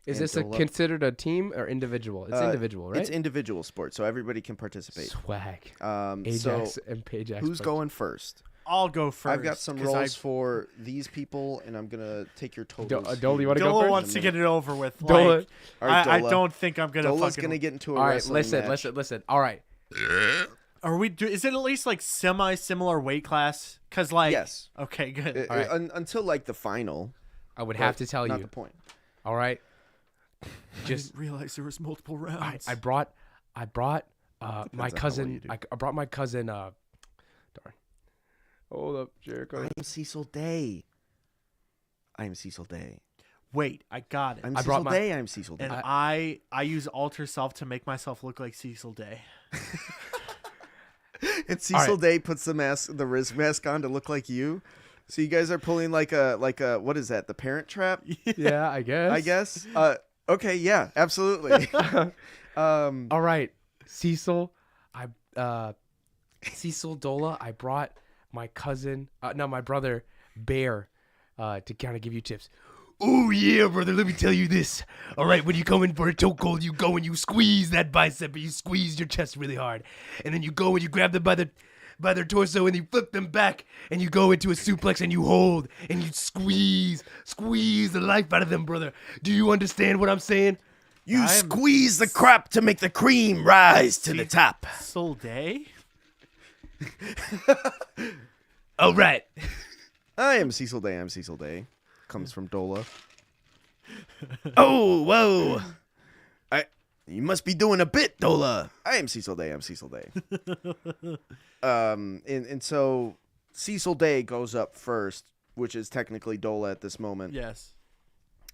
Speaker 2: Is this considered a team or individual? It's individual, right?
Speaker 1: It's individual sport, so everybody can participate.
Speaker 2: Swag.
Speaker 1: Ajax
Speaker 2: So and Pajax.
Speaker 1: who's going first?
Speaker 3: I'll go first.
Speaker 1: I've got some
Speaker 3: 'cause
Speaker 1: roles for these people, and I'm going to take your totals.
Speaker 2: Dole, you want to go
Speaker 3: Dola
Speaker 2: first?
Speaker 3: wants to get it over with.
Speaker 2: Dola.
Speaker 3: Like,
Speaker 1: All right,
Speaker 3: I
Speaker 1: Dola.
Speaker 3: don't think I'm gonna
Speaker 1: Dola's
Speaker 3: fucking.
Speaker 1: going to get into a
Speaker 2: All right,
Speaker 1: wrestling match.
Speaker 2: listen. All right.
Speaker 3: Are we? Is it at least like semi-similar weight class? Cause like.
Speaker 1: Yes.
Speaker 3: Okay, good.
Speaker 2: All right.
Speaker 1: Until like the final.
Speaker 2: I would have to tell
Speaker 1: Not
Speaker 2: you.
Speaker 1: the point.
Speaker 2: All right.
Speaker 3: I
Speaker 2: Just
Speaker 3: didn't realize there was multiple rounds.
Speaker 2: I brought my
Speaker 1: Depends on how well
Speaker 2: cousin.
Speaker 1: you do.
Speaker 2: I brought my cousin. Darn. Hold up, Jericho.
Speaker 1: I'm Cecil Day. I'm Cecil Day.
Speaker 3: Wait, I got it.
Speaker 1: I'm
Speaker 2: I
Speaker 1: Cecil
Speaker 2: brought my-
Speaker 1: Day. I'm Cecil Day.
Speaker 3: And I use alter self to make myself look like Cecil Day.
Speaker 1: And Cecil
Speaker 2: right.
Speaker 1: Day puts the Riz mask on to look like you. So you guys are pulling like a what is that? The Parent Trap?
Speaker 2: Yeah, I guess.
Speaker 1: I guess. Okay, yeah, absolutely.
Speaker 2: All right, Cecil. Cecil Dola. I brought my my brother Bear, to kind of give you tips. Oh yeah, brother. Let me tell you this. All right, when you come in for a chokehold, you go and you squeeze that bicep, and you squeeze your chest really hard, and then you go and you grab them by their torso, and you flip them back, and you go into a suplex, and you hold, and you squeeze the life out of them, brother. Do you understand what I'm saying?
Speaker 1: You squeeze the crop to make the cream rise to the top.
Speaker 3: Cecil Day?
Speaker 2: All right.
Speaker 1: I am Cecil Day. I'm Cecil Day. Comes from Dola. Oh, whoa. You must be doing a bit, Dola. I am Cecil Day. I'm Cecil Day. And so Cecil Day goes up first, which is technically Dola at this moment.
Speaker 3: Yes.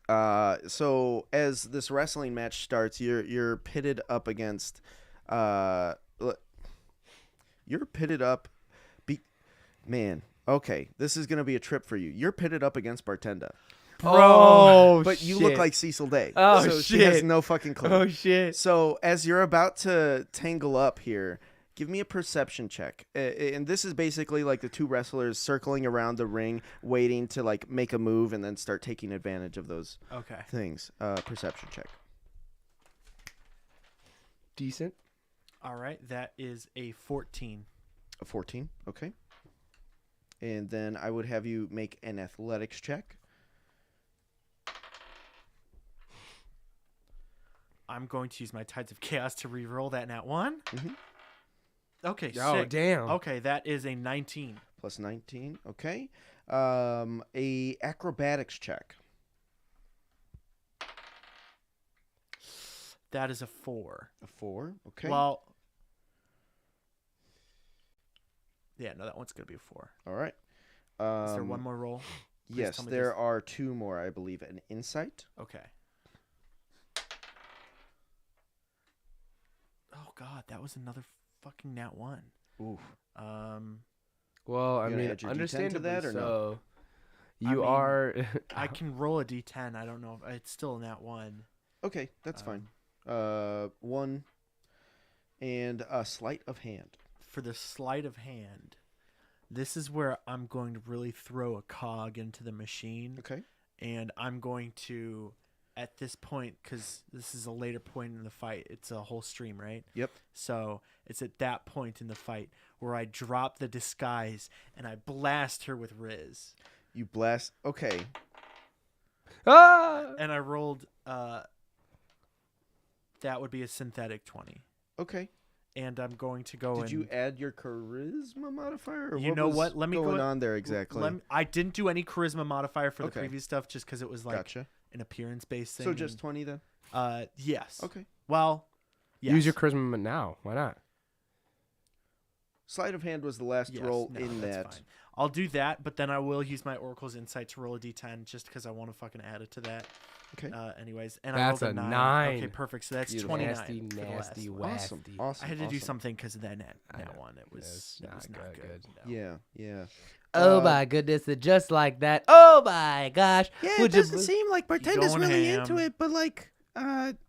Speaker 1: So as this wrestling match starts, you're pitted up against, you're pitted up, man. Okay, this is gonna be a trip for you. You're pitted up against Bartenda,
Speaker 2: Oh,
Speaker 1: but you look like Cecil Day.
Speaker 2: Oh,
Speaker 1: so she has
Speaker 2: shit.
Speaker 1: no fucking clue.
Speaker 2: Oh shit.
Speaker 1: So as you're about to tangle up here, give me a perception check. And this is basically like the two wrestlers circling around the ring, waiting to like make a move and then start taking advantage of those
Speaker 3: Okay.
Speaker 1: things. Perception check.
Speaker 2: Decent.
Speaker 3: All right. That is a 14.
Speaker 1: A 14. Okay. And then I would have you make an athletics check.
Speaker 3: I'm going to use my Tides of Chaos to re-roll that nat 1.
Speaker 1: Mhm.
Speaker 3: Okay,
Speaker 2: Oh
Speaker 3: sick.
Speaker 2: damn.
Speaker 3: Okay, that is a 19.
Speaker 1: Plus 19. Okay. A acrobatics check.
Speaker 3: That is a 4.
Speaker 1: A 4. Okay.
Speaker 3: Well, yeah, no, that one's going to be a 4.
Speaker 1: All right.
Speaker 3: Is there one more roll? Please
Speaker 1: Yes,
Speaker 3: tell me
Speaker 1: there
Speaker 3: this.
Speaker 1: are two more, I believe. An insight.
Speaker 3: Okay. Oh, God, that was another fucking nat 1.
Speaker 1: Ooh.
Speaker 2: Well, I
Speaker 1: You gonna
Speaker 2: mean,
Speaker 1: add your D10 to
Speaker 2: understandably
Speaker 1: that or no?
Speaker 2: so.
Speaker 3: I
Speaker 2: You
Speaker 3: mean,
Speaker 2: are.
Speaker 3: I can roll a d10. I don't know if it's still a nat 1.
Speaker 1: Okay, that's fine. 1 and a sleight of hand.
Speaker 3: For the sleight of hand, this is where I'm going to really throw a cog into the machine.
Speaker 1: Okay.
Speaker 3: And I'm going to, at this point, because this is a later point in the fight, it's a whole stream, right?
Speaker 1: Yep.
Speaker 3: So it's at that point in the fight where I drop the disguise and I blast her with Riz.
Speaker 1: You blast. Okay.
Speaker 2: Ah!
Speaker 3: And I rolled, that would be a synthetic 20.
Speaker 1: Okay.
Speaker 3: And I'm going to go
Speaker 1: Did you add your charisma modifier? Or
Speaker 3: You know
Speaker 1: was
Speaker 3: what? Let me
Speaker 1: going
Speaker 3: go-
Speaker 1: on there exactly.
Speaker 3: I didn't do any charisma modifier for the
Speaker 1: Okay.
Speaker 3: previous stuff just because it was like
Speaker 1: Gotcha.
Speaker 3: an appearance-based thing.
Speaker 1: So just 20 then?
Speaker 3: yes.
Speaker 1: Okay.
Speaker 3: Well, yes.
Speaker 2: Use your charisma now. Why not?
Speaker 1: Sleight of hand was the last
Speaker 3: Yes,
Speaker 1: roll
Speaker 3: no,
Speaker 1: in
Speaker 3: that's
Speaker 1: that.
Speaker 3: fine. I'll do that, but then I will use my Oracle's Insight to roll a d10 just because I want to fucking add it to that.
Speaker 1: Okay.
Speaker 3: Anyways, and
Speaker 2: That's
Speaker 3: I rolled
Speaker 2: a
Speaker 3: a
Speaker 2: 9.
Speaker 3: Okay, perfect. So that's
Speaker 1: Beautiful.
Speaker 3: 29.
Speaker 2: Nasty,
Speaker 3: for the last
Speaker 2: nasty,
Speaker 3: one.
Speaker 1: Awesome.
Speaker 2: wasty.
Speaker 1: Awesome.
Speaker 3: I had to do
Speaker 1: awesome.
Speaker 3: something because of that
Speaker 2: I know.
Speaker 3: one. It was,
Speaker 2: It's
Speaker 3: it was
Speaker 2: not
Speaker 3: not
Speaker 2: good,
Speaker 3: good.
Speaker 2: good.
Speaker 3: No.
Speaker 1: Yeah.
Speaker 5: Oh
Speaker 1: Uh,
Speaker 5: my goodness, and just like that. Oh my gosh.
Speaker 4: Yeah, it
Speaker 5: Would you
Speaker 4: doesn't
Speaker 5: bel-
Speaker 4: seem like Bartenda's
Speaker 3: going
Speaker 4: really
Speaker 3: ham.
Speaker 4: into it, but like,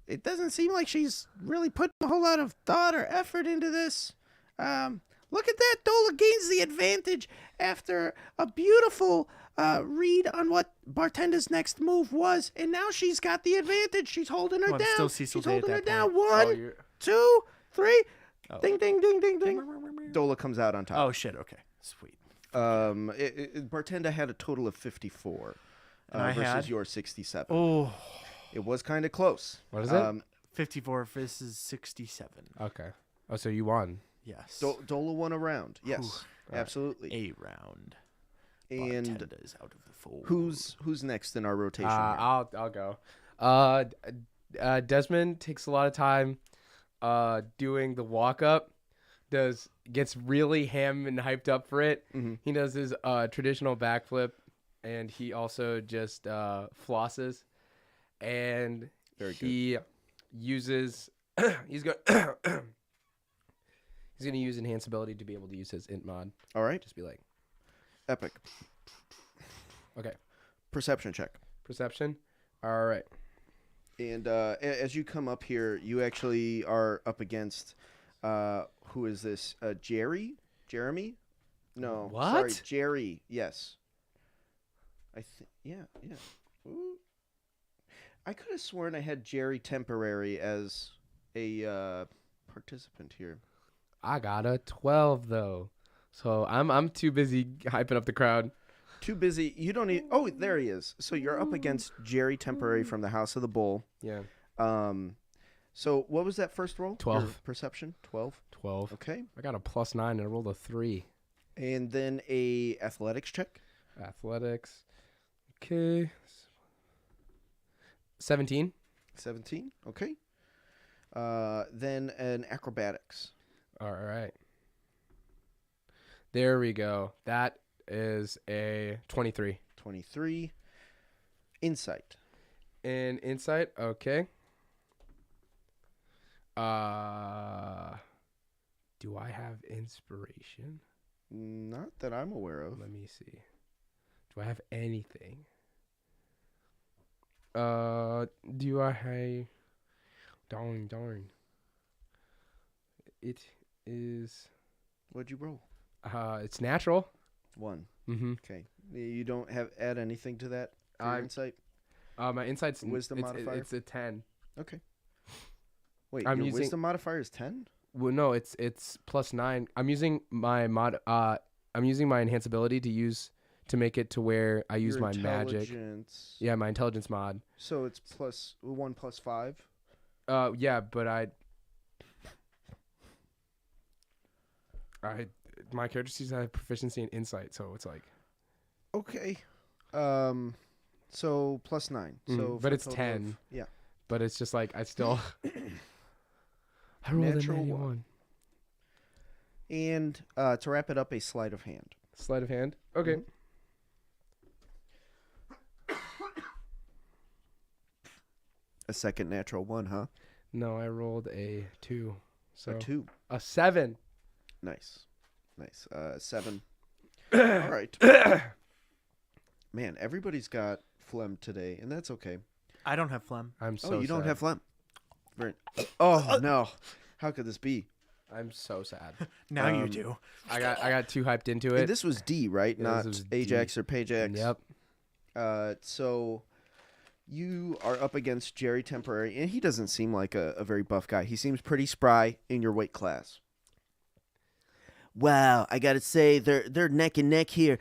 Speaker 4: it doesn't seem like she's really putting a whole lot of thought or effort into this. Look at that. Dola gains the advantage after a beautiful read on what Bartenda's next move was, and now she's got the advantage. She's holding her
Speaker 3: Well, I'm
Speaker 4: down.
Speaker 3: still Cecil
Speaker 4: She's
Speaker 3: Day at
Speaker 4: holding her
Speaker 3: that
Speaker 4: down.
Speaker 3: point.
Speaker 2: Oh,
Speaker 4: 1,
Speaker 2: you're...
Speaker 4: 2, 3.
Speaker 3: Oh.
Speaker 4: Ding, ding, ding, ding, ding.
Speaker 1: Dola comes out on top.
Speaker 3: Oh shit. Okay. Sweet.
Speaker 1: Bartenda had a total of 54
Speaker 3: And I
Speaker 1: versus
Speaker 3: had?
Speaker 1: your 67.
Speaker 3: Oh.
Speaker 1: It was kind of close.
Speaker 2: What is it?
Speaker 3: 54 versus 67.
Speaker 2: Okay. Oh, so you won.
Speaker 3: Yes.
Speaker 1: Dola won a round. Yes,
Speaker 2: Right.
Speaker 1: absolutely.
Speaker 3: A round.
Speaker 1: And
Speaker 3: Bartender is out of the fold.
Speaker 1: who's next in our rotation? here?
Speaker 2: I'll go. Desmond takes a lot of time doing the walk up. Gets really ham and hyped up for it.
Speaker 1: Mhm.
Speaker 2: He does his traditional backflip and he also just flosses, and
Speaker 1: Very good.
Speaker 2: he uses he's going he's gonna use enhance ability to be able to use his int mod.
Speaker 1: All right.
Speaker 2: Just be like,
Speaker 1: Epic.
Speaker 2: okay,
Speaker 1: Perception check.
Speaker 2: perception. All right.
Speaker 1: And as you come up here, you actually are up against who is this? Jeremy? No. Sorry,
Speaker 5: What?
Speaker 1: Jerry. Yes. Yeah. Ooh. I could have sworn I had Jerry Temporary as a participant here.
Speaker 2: I got a 12 though, so I'm too busy hyping up the crowd.
Speaker 1: Too busy. You don't need. Oh, there he is. So you're up against Jerry Temporary from the House of the Bull.
Speaker 2: Yeah.
Speaker 1: So what was that first roll?
Speaker 2: 12.
Speaker 1: Your perception. 12.
Speaker 2: 12.
Speaker 1: Okay.
Speaker 2: I got a +9 and I rolled a 3.
Speaker 1: And then a athletics check.
Speaker 2: Athletics. Okay. 17.
Speaker 1: 17. Okay. Then an acrobatics.
Speaker 2: All right. There we go. That is a 23.
Speaker 1: 23. Insight.
Speaker 2: In insight, okay. Do I have inspiration?
Speaker 1: Not that I'm aware of.
Speaker 2: Let me see. Do I have anything? Do I have... Darn. It is...
Speaker 1: What'd you roll?
Speaker 2: It's natural.
Speaker 1: 1.
Speaker 2: Mm-hmm.
Speaker 1: Okay. You don't add anything to that for your insight?
Speaker 2: My insight's...
Speaker 1: Wisdom modifier?
Speaker 2: It's a 10.
Speaker 1: Okay. Wait,
Speaker 2: I'm
Speaker 1: your
Speaker 2: using-
Speaker 1: wisdom modifier is 10?
Speaker 2: Well, no, it's +9. I'm using my I'm using my enhance ability to make it to where I use
Speaker 1: Your
Speaker 2: my magic.
Speaker 1: intelligence-
Speaker 2: Yeah, my intelligence mod.
Speaker 1: So it's +1 +5?
Speaker 2: Yeah, but my character sees I have proficiency in insight, so it's like
Speaker 1: Okay. So +9. So
Speaker 2: but
Speaker 1: for a
Speaker 2: it's
Speaker 1: total
Speaker 2: 10.
Speaker 1: of- yeah.
Speaker 2: but it's just like I still I rolled a
Speaker 1: Natural
Speaker 2: 91.
Speaker 1: one. And to wrap it up, a sleight of hand.
Speaker 2: Sleight of hand. Okay.
Speaker 1: A second natural 1, huh?
Speaker 2: No, I rolled a 2. So
Speaker 1: A 2.
Speaker 2: a 7.
Speaker 1: Nice. 7. All right. Man, everybody's got phlegm today, and that's okay.
Speaker 3: I don't have phlegm.
Speaker 2: I'm so
Speaker 1: Oh, you don't
Speaker 2: sad.
Speaker 1: have phlegm? Oh, no. How could this be?
Speaker 2: I'm so sad.
Speaker 3: Now you do.
Speaker 2: I got too hyped into
Speaker 1: And
Speaker 2: it.
Speaker 1: this was D, right?
Speaker 2: Yeah,
Speaker 1: Not
Speaker 2: this was
Speaker 1: Ajax or Pajax.
Speaker 2: Yep.
Speaker 1: So you are up against Jerry Temporary, and he doesn't seem like a very buff guy. He seems pretty spry in your weight class. Wow, I gotta say, they're neck and neck here.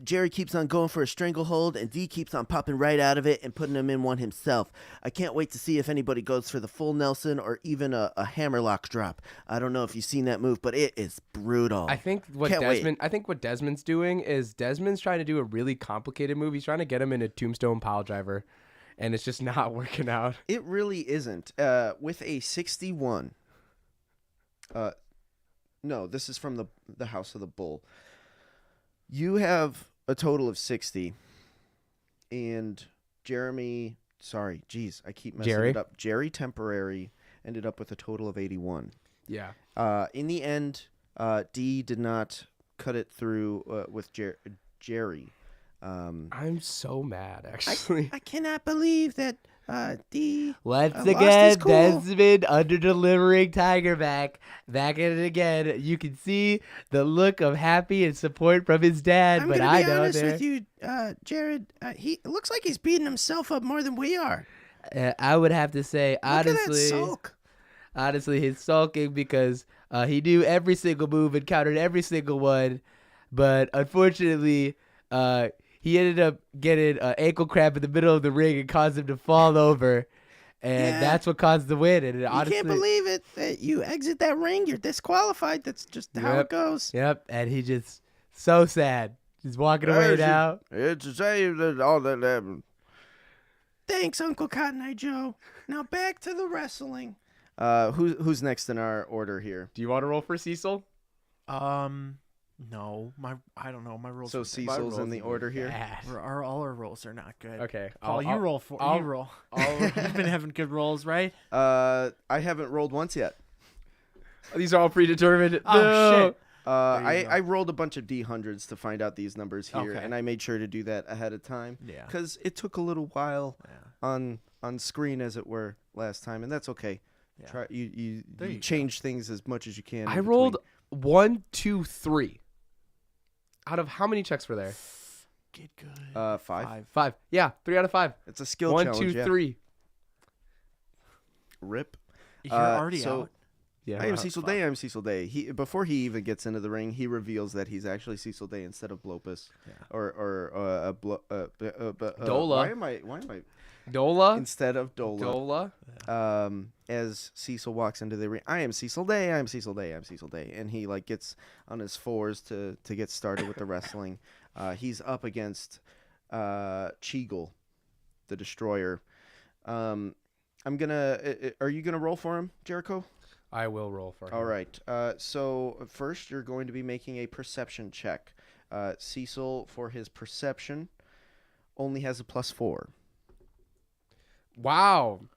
Speaker 1: Jerry keeps on going for a stranglehold, and D keeps on popping right out of it and putting him in one himself. I can't wait to see if anybody goes for the full Nelson or even a hammerlock drop. I don't know if you've seen that move, but it is brutal.
Speaker 2: I think what
Speaker 1: Can't wait.
Speaker 2: Desmond's doing is Desmond's trying to do a really complicated move. He's trying to get him in a tombstone pile driver, and it's just not working out.
Speaker 1: It really isn't. With a 61. No, this is from the House of the Bull. You have a total of 60. And Jeremy, sorry, geez, I keep messing
Speaker 2: Jerry?
Speaker 1: it up. Jerry Temporary ended up with a total of 81.
Speaker 2: Yeah.
Speaker 1: In the end, D did not cut it through with Jerry.
Speaker 2: I'm so mad, actually.
Speaker 4: I cannot believe that D
Speaker 5: Once
Speaker 4: lost his
Speaker 5: again,
Speaker 4: cool.
Speaker 5: Desmond under-delivering Tigerback. Back at it again. You can see the look of happy and support from his dad,
Speaker 4: I'm
Speaker 5: but
Speaker 4: gonna
Speaker 5: I
Speaker 4: be
Speaker 5: know
Speaker 4: honest
Speaker 5: there.
Speaker 4: with you, Jared. He it looks like he's beating himself up more than we are.
Speaker 5: I would have to say,
Speaker 4: Look at that
Speaker 5: honestly,
Speaker 4: sulk.
Speaker 5: he's sulking because he knew every single move and countered every single one, but unfortunately, he ended up getting an ankle cramp in the middle of the ring and caused him to fall over, and
Speaker 4: Yeah.
Speaker 5: that's what caused the win. And
Speaker 4: You
Speaker 5: honestly,
Speaker 4: can't believe it that you exit that ring. You're disqualified. That's just how
Speaker 2: Yep.
Speaker 4: it goes.
Speaker 5: Yep, and he just so sad. He's walking away now.
Speaker 1: It's a shame that all that happened.
Speaker 4: Thanks, Uncle Cotton Eye Joe. Now back to the wrestling.
Speaker 1: Who's next in our order here?
Speaker 2: Do you want to roll for Cecil?
Speaker 3: No, I don't know. My rules.
Speaker 1: So
Speaker 3: are
Speaker 1: Cecil's in the order here.
Speaker 3: bad. All our rolls are not good.
Speaker 2: Okay.
Speaker 3: Paul, you roll. You've been having good rolls, right?
Speaker 1: I haven't rolled once yet.
Speaker 2: These are all predetermined.
Speaker 3: Oh
Speaker 2: No.
Speaker 3: shit.
Speaker 1: I rolled a bunch of D100s to find out these numbers here,
Speaker 3: Okay.
Speaker 1: and I made sure to do that ahead of time.
Speaker 3: Yeah.
Speaker 1: Because it took a little while
Speaker 3: Yeah.
Speaker 1: on screen, as it were, last time, and that's okay.
Speaker 3: Yeah.
Speaker 1: Try you
Speaker 3: There you go.
Speaker 1: change things as much as you can.
Speaker 2: I
Speaker 1: in
Speaker 2: rolled
Speaker 1: between.
Speaker 2: 1, 2, 3. Out of how many checks were there?
Speaker 3: Get good.
Speaker 1: 5.
Speaker 2: 5. Yeah, 3 out of 5.
Speaker 1: It's a skill
Speaker 2: 1,
Speaker 1: challenge.
Speaker 2: 2,
Speaker 1: yeah.
Speaker 2: 3.
Speaker 1: Rip.
Speaker 3: You're already
Speaker 1: so-
Speaker 3: out.
Speaker 2: Yeah.
Speaker 1: I am Cecil Day. I'm Cecil Day. Before he even gets into the ring, he reveals that he's actually Cecil Day instead of Blopus,
Speaker 2: Dola.
Speaker 1: Why am I
Speaker 2: Dola.
Speaker 1: instead of Dola?
Speaker 2: Dola.
Speaker 1: As Cecil walks into the ring, I am Cecil Day. I'm Cecil Day. I'm Cecil Day, and he like gets on his fours to get started with the wrestling. He's up against Cheagle, the Destroyer. Are you gonna roll for him, Jericho?
Speaker 2: I will roll for him.
Speaker 1: All right. So first, you're going to be making a perception check. Cecil, for his perception, only has a +4.
Speaker 2: Wow.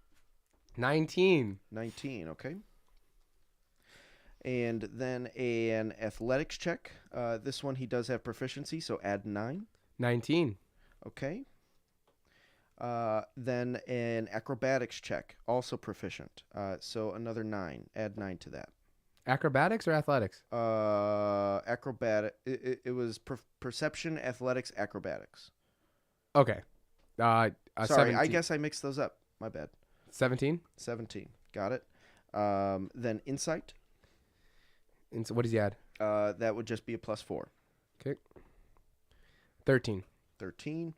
Speaker 2: 19.
Speaker 1: 19. Okay. And then an athletics check. This one he does have proficiency, so add 9.
Speaker 2: 19.
Speaker 1: Okay. Then an acrobatics check, also proficient. So another 9. Add 9 to that.
Speaker 2: Acrobatics or athletics?
Speaker 1: Acrobatic. It was perception, athletics, acrobatics.
Speaker 2: Okay.
Speaker 1: Sorry,
Speaker 2: 17.
Speaker 1: I guess I mixed those up. My bad.
Speaker 2: 17.
Speaker 1: 17. Got it. Then insight.
Speaker 2: And so what does he add?
Speaker 1: That would just be a +4.
Speaker 2: Okay. 13.
Speaker 1: 13.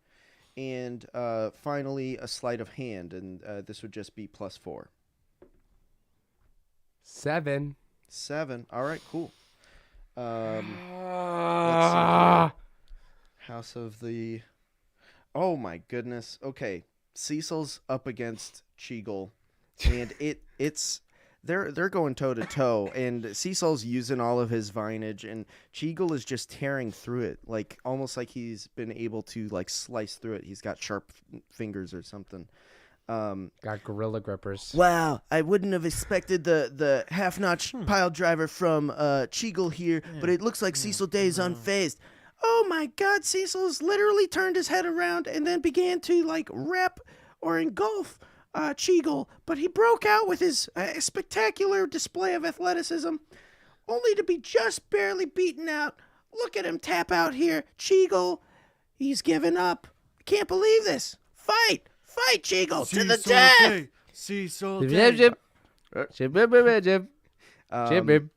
Speaker 1: And finally, a sleight of hand, and this would just be +4.
Speaker 2: 7.
Speaker 1: 7. All right, cool. Let's see
Speaker 2: Ah.
Speaker 1: here. House of the... Oh, my goodness. Okay, Cecil's up against Cheagle, and it's... They're going toe-to-toe, and Cecil's using all of his vinage, and Cheagle is just tearing through it, like almost like he's been able to like slice through it. He's got sharp fingers or something.
Speaker 2: Got gorilla grippers.
Speaker 1: Wow, I wouldn't have expected the half-notch pile driver from Cheagle here, but it looks like Cecil Day's unfazed. Oh my God, Cecil's literally turned his head around and then began to like wrap or engulf Cheagle, but he broke out with his spectacular display of athleticism, only to be just barely beaten out. Look at him tap out here. Cheagle, he's given up. I can't believe this. Fight, Cheagle, to the death.
Speaker 3: Cecil
Speaker 2: Jib,
Speaker 3: Day.
Speaker 2: jib. Jib, jib, jib. Jib, jib.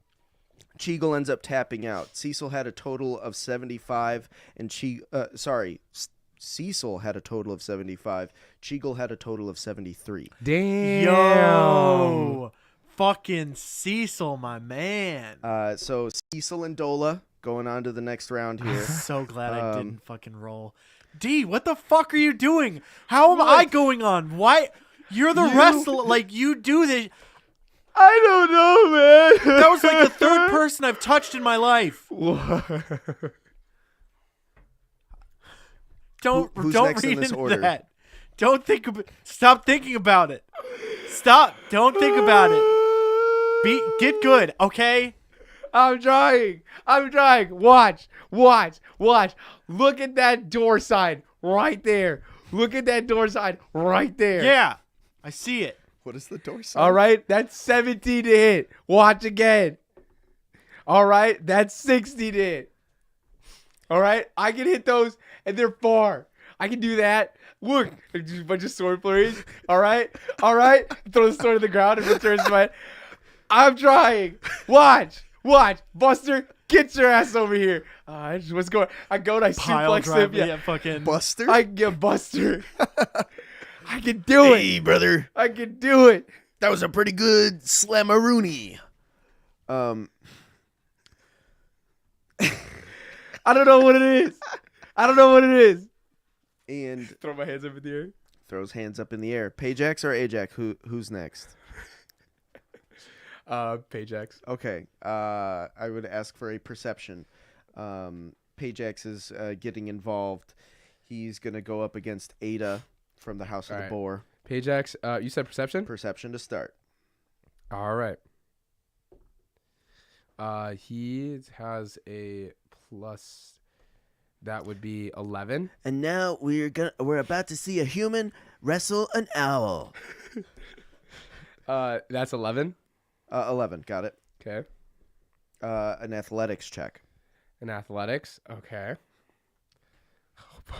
Speaker 1: Cheagle ends up tapping out. Cecil had a total of 75, and Cecil had a total of 75. Cheagle had a total of 73.
Speaker 2: Damn.
Speaker 3: Yo, fucking Cecil, my man.
Speaker 1: So Cecil and Dola going on to the next round here.
Speaker 3: So glad I didn't fucking roll. D, what the fuck are you doing? How am I going on? Why? You're the wrestler. Like, you do this.
Speaker 2: I don't know, man.
Speaker 3: That was like the third person I've touched in my life.
Speaker 1: Who's
Speaker 3: Don't
Speaker 1: next in
Speaker 3: read
Speaker 1: this
Speaker 3: into
Speaker 1: order?
Speaker 3: that. Don't think about. Stop thinking about it. Stop. Don't think about it. Get good, okay?
Speaker 2: I'm trying. Watch. Look at that door sign right there.
Speaker 3: Yeah, I see it.
Speaker 1: What is the door sign?
Speaker 2: All right, that's 17 to hit. Watch again. All right, that's 60 to hit. All right, I can hit those, and they're far. I can do that. Look, just a bunch of sword flurries. All right. Throw the sword on the ground and returns to my. I'm trying. Watch. Buster, get your ass over here. What's going? I go and I
Speaker 3: Pile
Speaker 2: suplex
Speaker 3: drive,
Speaker 2: him. Yeah,
Speaker 1: Buster?
Speaker 2: I can get Buster. I can do it.
Speaker 1: Hey, brother.
Speaker 2: I can do it.
Speaker 1: That was a pretty good slammaroony.
Speaker 2: I don't know what it is.
Speaker 1: And
Speaker 2: Throw my hands up in the air.
Speaker 1: throws hands up in the air. Pajax or Ajax? Who's next?
Speaker 2: Pajax.
Speaker 1: Okay. I would ask for a perception. Pajax is getting involved. He's going to go up against Ada from the House of the
Speaker 2: Alright.
Speaker 1: Boar.
Speaker 2: Pajax, you said perception?
Speaker 1: Perception to start.
Speaker 2: All right. He has a plus. That would be 11.
Speaker 4: And now we're about to see a human wrestle an owl.
Speaker 2: That's 11.
Speaker 1: 11. Got it.
Speaker 2: Okay.
Speaker 1: An athletics check.
Speaker 2: In athletics. Okay. Oh boy.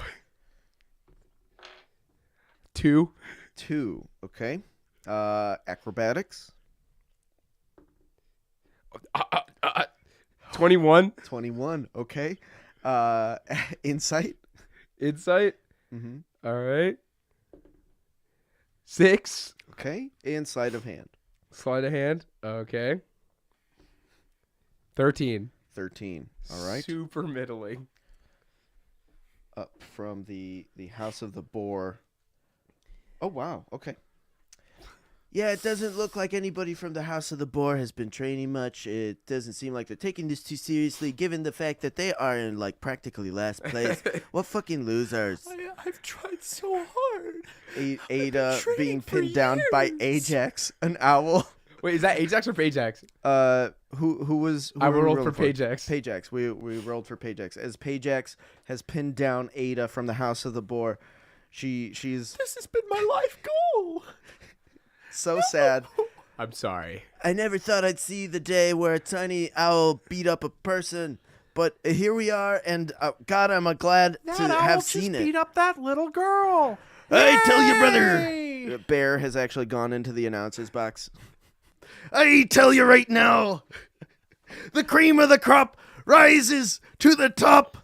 Speaker 2: 2.
Speaker 1: 2. Okay. Acrobatics.
Speaker 2: 21.
Speaker 1: 21. Okay. Insight.
Speaker 2: Insight.
Speaker 1: Mm-hmm.
Speaker 2: All right. 6.
Speaker 1: Okay. And sleight of hand.
Speaker 2: Sleight of hand. Okay. 13.
Speaker 1: 13. All right.
Speaker 2: Super middling.
Speaker 1: Up from the House of the Boar. Oh, wow. Okay.
Speaker 4: Yeah, it doesn't look like anybody from the House of the Boar has been training much. It doesn't seem like they're taking this too seriously, given the fact that they are in, like, practically last place. What fucking losers.
Speaker 3: I've tried so hard.
Speaker 1: Ada
Speaker 3: training
Speaker 1: being
Speaker 3: for
Speaker 1: pinned down by
Speaker 3: years.
Speaker 1: Ajax, an owl.
Speaker 2: Wait, is that Ajax or Pajax?
Speaker 1: Who was? Who
Speaker 2: I
Speaker 1: were we
Speaker 2: rolled
Speaker 1: rolling
Speaker 2: for Pajax.
Speaker 1: Pajax. We rolled for Pajax. As Pajax has pinned down Ada from the House of the Boar, she's
Speaker 3: This has been my life goal.
Speaker 1: so sad.
Speaker 2: I'm sorry.
Speaker 4: I never thought I'd see the day where a tiny owl beat up a person, but here we are, and God, I'm glad to have seen it.
Speaker 3: Beat up that little girl.
Speaker 4: I tell you, brother.
Speaker 3: Hey!
Speaker 1: Bear has actually gone into the announcers box.
Speaker 4: I tell you right now, the cream of the crop rises to the top.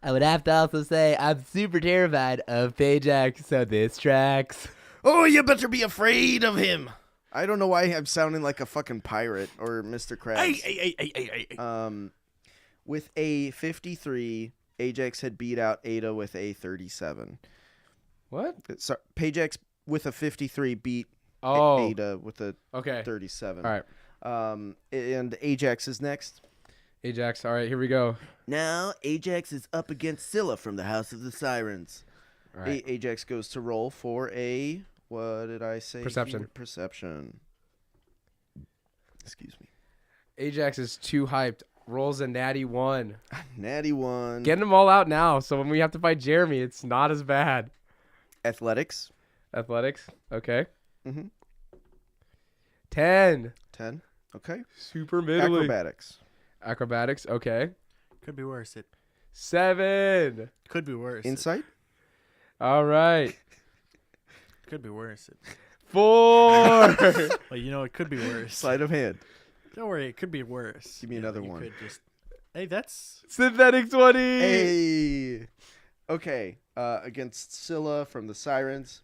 Speaker 5: I would have to also say I'm super terrified of Pajax, so this tracks.
Speaker 4: Oh, you better be afraid of him.
Speaker 1: I don't know why I'm sounding like a fucking pirate or Mr. Krabs.
Speaker 3: Hey.
Speaker 1: With a 53, Ajax had beat out Ada with a 37.
Speaker 2: What?
Speaker 1: So Pajax with a 53 beat
Speaker 2: Oh.
Speaker 1: Ada with a
Speaker 2: Okay.
Speaker 1: 37.
Speaker 2: All right.
Speaker 1: And Ajax is next.
Speaker 2: Ajax. All right. Here we go.
Speaker 4: Now, Ajax is up against Scylla from the House of the Sirens.
Speaker 2: All right.
Speaker 1: Ajax goes to roll for a, what did I say?
Speaker 2: Perception.
Speaker 1: here? Perception. Excuse me.
Speaker 2: Ajax is too hyped. Rolls a natty 1.
Speaker 1: Natty 1.
Speaker 2: Getting them all out now, so when we have to fight Jeremy, it's not as bad.
Speaker 1: Athletics.
Speaker 2: Athletics. Okay.
Speaker 1: Mm-hmm.
Speaker 2: 10.
Speaker 1: 10. Okay.
Speaker 2: Super middling.
Speaker 1: Acrobatics.
Speaker 2: Acrobatics. Okay.
Speaker 3: Could be worse. It
Speaker 2: 7.
Speaker 3: could be worse.
Speaker 1: Insight.
Speaker 2: All right.
Speaker 3: Could be worse.
Speaker 2: 4.
Speaker 3: Well, you know, it could be worse.
Speaker 1: Sleight of hand.
Speaker 3: Don't worry, it could be worse.
Speaker 1: Give me
Speaker 3: You know,
Speaker 1: another
Speaker 3: you
Speaker 1: one.
Speaker 3: could just... Hey, that's...
Speaker 2: Synthetic 20.
Speaker 1: Hey. Okay. Against Scylla from the Sirens.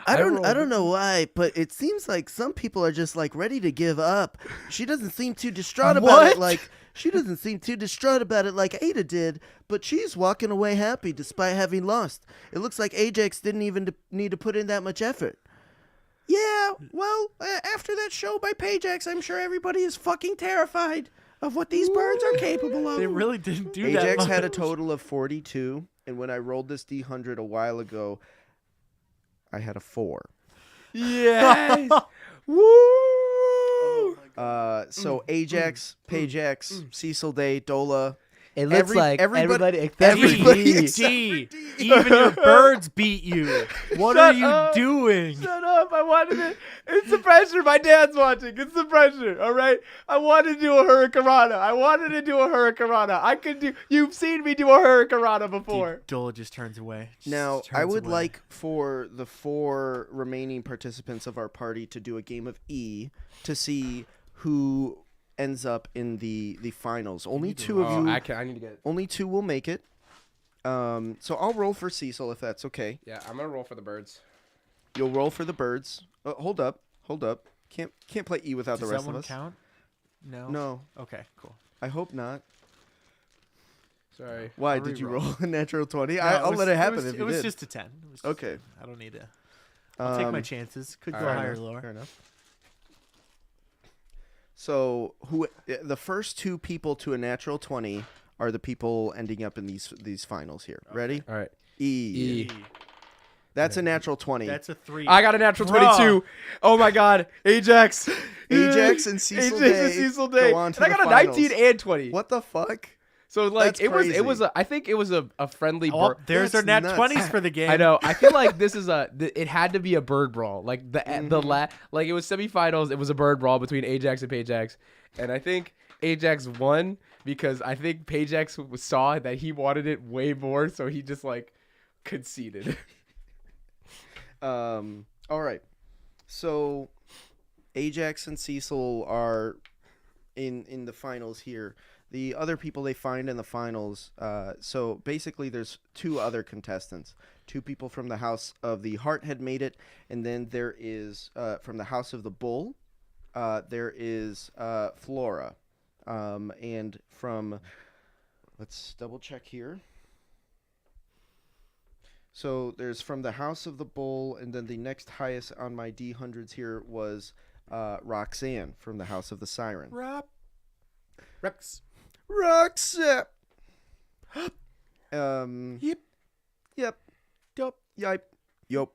Speaker 4: I
Speaker 2: rolled-
Speaker 4: don't know why, but it seems like some people are just like ready to give up. She doesn't seem too distraught about it like Ada did, but she's walking away happy despite having lost. It looks like Ajax didn't even need to put in that much effort. Yeah, well, after that show by Pajax, I'm sure everybody is fucking terrified of what these birds are capable of.
Speaker 3: They really didn't do that
Speaker 1: Ajax
Speaker 3: much.
Speaker 1: had a total of 42, and when I rolled this D100 a while ago, I had a 4.
Speaker 2: Yes. Woo.
Speaker 1: So Ajax, Pajax, Cecil Day, Dola.
Speaker 5: It looks like
Speaker 1: everybody-
Speaker 5: everybody except for
Speaker 1: everybody
Speaker 5: me.
Speaker 1: except-
Speaker 3: D. Even your birds beat you. What are
Speaker 2: Shut
Speaker 3: you
Speaker 2: up.
Speaker 3: doing?
Speaker 2: Shut up. I wanted it. It's the pressure. My dad's watching. It's the pressure. All right. I wanted to do a hurricanrana. I could do. You've seen me do a hurricanrana before.
Speaker 3: Dola just turns away. Just
Speaker 1: Now, I
Speaker 3: turns
Speaker 1: would
Speaker 3: away.
Speaker 1: like for the 4 remaining participants of our party to do a game of E to see who ends up in the finals. Only 2 of you.
Speaker 2: I need to get it.
Speaker 1: Only 2 will make it. So I'll roll for Cecil if that's okay.
Speaker 2: Yeah, I'm gonna roll for the birds.
Speaker 1: You'll roll for the birds. Hold up. Can't play E without
Speaker 3: Does
Speaker 1: the rest
Speaker 3: that
Speaker 1: of
Speaker 3: one
Speaker 1: us.
Speaker 3: count? No.
Speaker 1: No,
Speaker 3: Okay, cool.
Speaker 1: I hope not.
Speaker 2: Sorry.
Speaker 1: Why
Speaker 3: I'll
Speaker 1: did you
Speaker 3: re-roll.
Speaker 1: roll a natural 20?
Speaker 3: No,
Speaker 1: I'll let it happen
Speaker 3: was,
Speaker 1: if you
Speaker 3: it was
Speaker 1: did.
Speaker 3: just a 10. It was just
Speaker 1: Okay.
Speaker 3: a 10. I don't need to. I'll take my chances. Could go
Speaker 2: alright.
Speaker 3: higher or
Speaker 1: Fair
Speaker 3: lower.
Speaker 1: enough. So the first two people to a natural 20 are the people ending up in these finals here. Ready?
Speaker 2: All right.
Speaker 1: E. That's a natural 20.
Speaker 3: That's a 3.
Speaker 2: I got a natural
Speaker 3: Bruh.
Speaker 2: 22. Oh my God, Ajax.
Speaker 1: Ajax and Cecil
Speaker 2: Ajax
Speaker 1: Day
Speaker 2: and Cecil Day.
Speaker 1: go on to
Speaker 2: and I
Speaker 1: the
Speaker 2: got a
Speaker 1: finals.
Speaker 2: 19 and 20.
Speaker 1: What the fuck?
Speaker 2: So like
Speaker 1: That's
Speaker 2: it
Speaker 1: crazy.
Speaker 2: was I think it was a friendly
Speaker 3: Oh,
Speaker 2: bird.
Speaker 3: there's our
Speaker 1: That's
Speaker 3: nat
Speaker 1: nuts.
Speaker 3: 20s for the game.
Speaker 2: I know. I feel like this is it had to be a bird brawl. Like like it was semifinals. It was a bird brawl between Ajax and Pajax, and I think Ajax won because I think Pajax saw that he wanted it way more, so he just like conceded.
Speaker 1: All right. So Ajax and Cecil are in the finals here. The other people they find in the finals, so basically there's two other contestants. Two people from the House of the Heart had made it, and then there is from the House of the Bull, there is Flora. And from, let's double check here. So there's from the House of the Bull, and then the next highest on my D100s here was Roxanne from the House of the Siren.
Speaker 3: Rex.
Speaker 1: Roxanne.
Speaker 3: Yep.
Speaker 1: Yep.
Speaker 3: Yup.
Speaker 1: Yipe. Yup.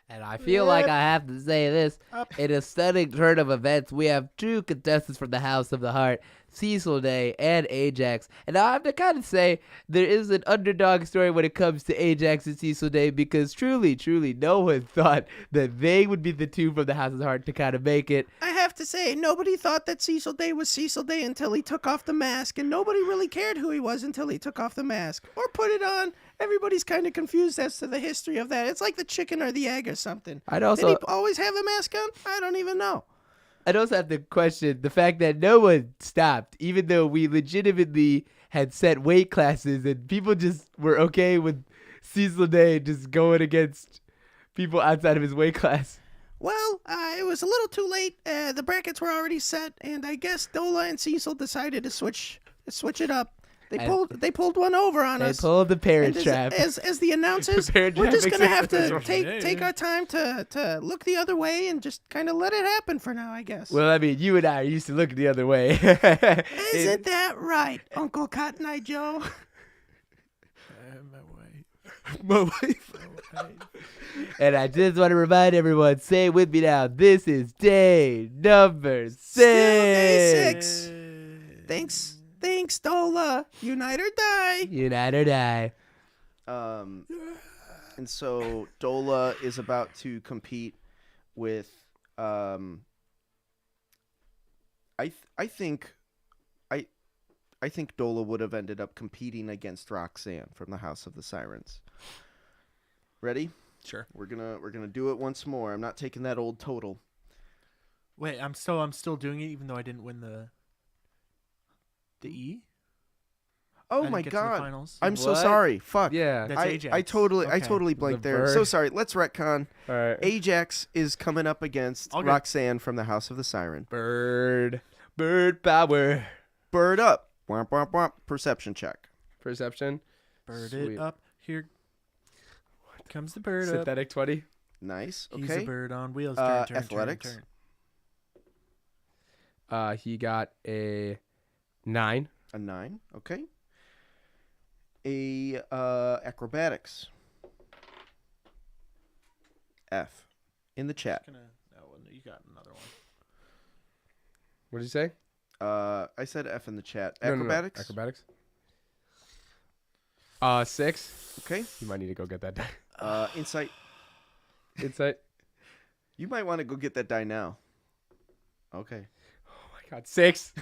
Speaker 5: And I feel like I have to say this. In a stunning turn of events, we have two contestants from the House of the Heart, Cecil Day and Ajax. And I have to kind of say there is an underdog story when it comes to Ajax and Cecil Day because truly, no one thought that they would be the two from the House of the Heart to kind of make it.
Speaker 4: I have to say, nobody thought that Cecil Day was Cecil Day until he took off the mask, and nobody really cared who he was until he took off the mask or put it on. Everybody's kind of confused as to the history of that. It's like the chicken or the egg or something.
Speaker 5: I'd
Speaker 4: Did
Speaker 5: also
Speaker 4: he always have a mask on? I don't even know.
Speaker 5: I'd also have to question the fact that no one stopped, even though we legitimately had set weight classes and people just were okay with Cecil Day just going against people outside of his weight class.
Speaker 4: Well, it was a little too late. The brackets were already set, and I guess Dola and Cecil decided to switch it up. They pulled one over on
Speaker 5: They
Speaker 4: us.
Speaker 5: pulled the parent
Speaker 4: And
Speaker 5: trap.
Speaker 4: as the announcers,
Speaker 2: Parent
Speaker 4: we're
Speaker 2: trap
Speaker 4: just gonna have
Speaker 2: exists.
Speaker 4: to take our time to look the other way and just kind of let it happen for now, I guess.
Speaker 5: Well, I mean, you and I used to look the other way.
Speaker 4: Isn't that right, Uncle Cotton Eye Joe?
Speaker 3: My wife.
Speaker 5: And I just want to remind everyone, say it with me now, this is day number 6.
Speaker 4: Still day 6. Thanks, Dola. Unite or die.
Speaker 5: Unite or die.
Speaker 1: And so Dola is about to compete with I think Dola would have ended up competing against Roxanne from the House of the Sirens. Ready?
Speaker 3: Sure.
Speaker 1: We're gonna do it once more. I'm not taking that old total.
Speaker 3: Wait, I'm still doing it even though I didn't win the E. I
Speaker 1: Oh
Speaker 3: didn't
Speaker 1: my
Speaker 3: get to the
Speaker 1: god!
Speaker 3: finals.
Speaker 1: I'm so
Speaker 2: What?
Speaker 1: sorry. Fuck.
Speaker 2: Yeah.
Speaker 3: That's
Speaker 1: I
Speaker 3: Ajax.
Speaker 1: totally
Speaker 3: Okay.
Speaker 1: blanked
Speaker 2: The
Speaker 1: there. So
Speaker 2: bird.
Speaker 1: sorry. Let's retcon.
Speaker 2: All right.
Speaker 1: Ajax is coming up against
Speaker 3: All good.
Speaker 1: Roxanne from the House of the Siren.
Speaker 2: Bird power.
Speaker 1: Bird up. Womp womp womp. Perception check.
Speaker 2: Perception.
Speaker 3: Bird
Speaker 2: Sweet.
Speaker 3: it up. Here comes the bird up.
Speaker 2: Synthetic 20.
Speaker 1: Nice.
Speaker 3: He's
Speaker 1: Okay.
Speaker 3: a bird on wheels. Turn,
Speaker 1: Athletics.
Speaker 3: turn.
Speaker 2: He got a 9.
Speaker 1: A 9. Okay. A acrobatics. F. In the chat.
Speaker 3: You got another one.
Speaker 2: What did you say?
Speaker 1: I said F in the chat.
Speaker 2: No, no, no.
Speaker 1: Acrobatics.
Speaker 2: Acrobatics. 6.
Speaker 1: Okay.
Speaker 2: You might need to go get that die.
Speaker 1: Insight.
Speaker 2: Insight.
Speaker 1: You might want to go get that die now. Okay.
Speaker 2: Oh my god. 6.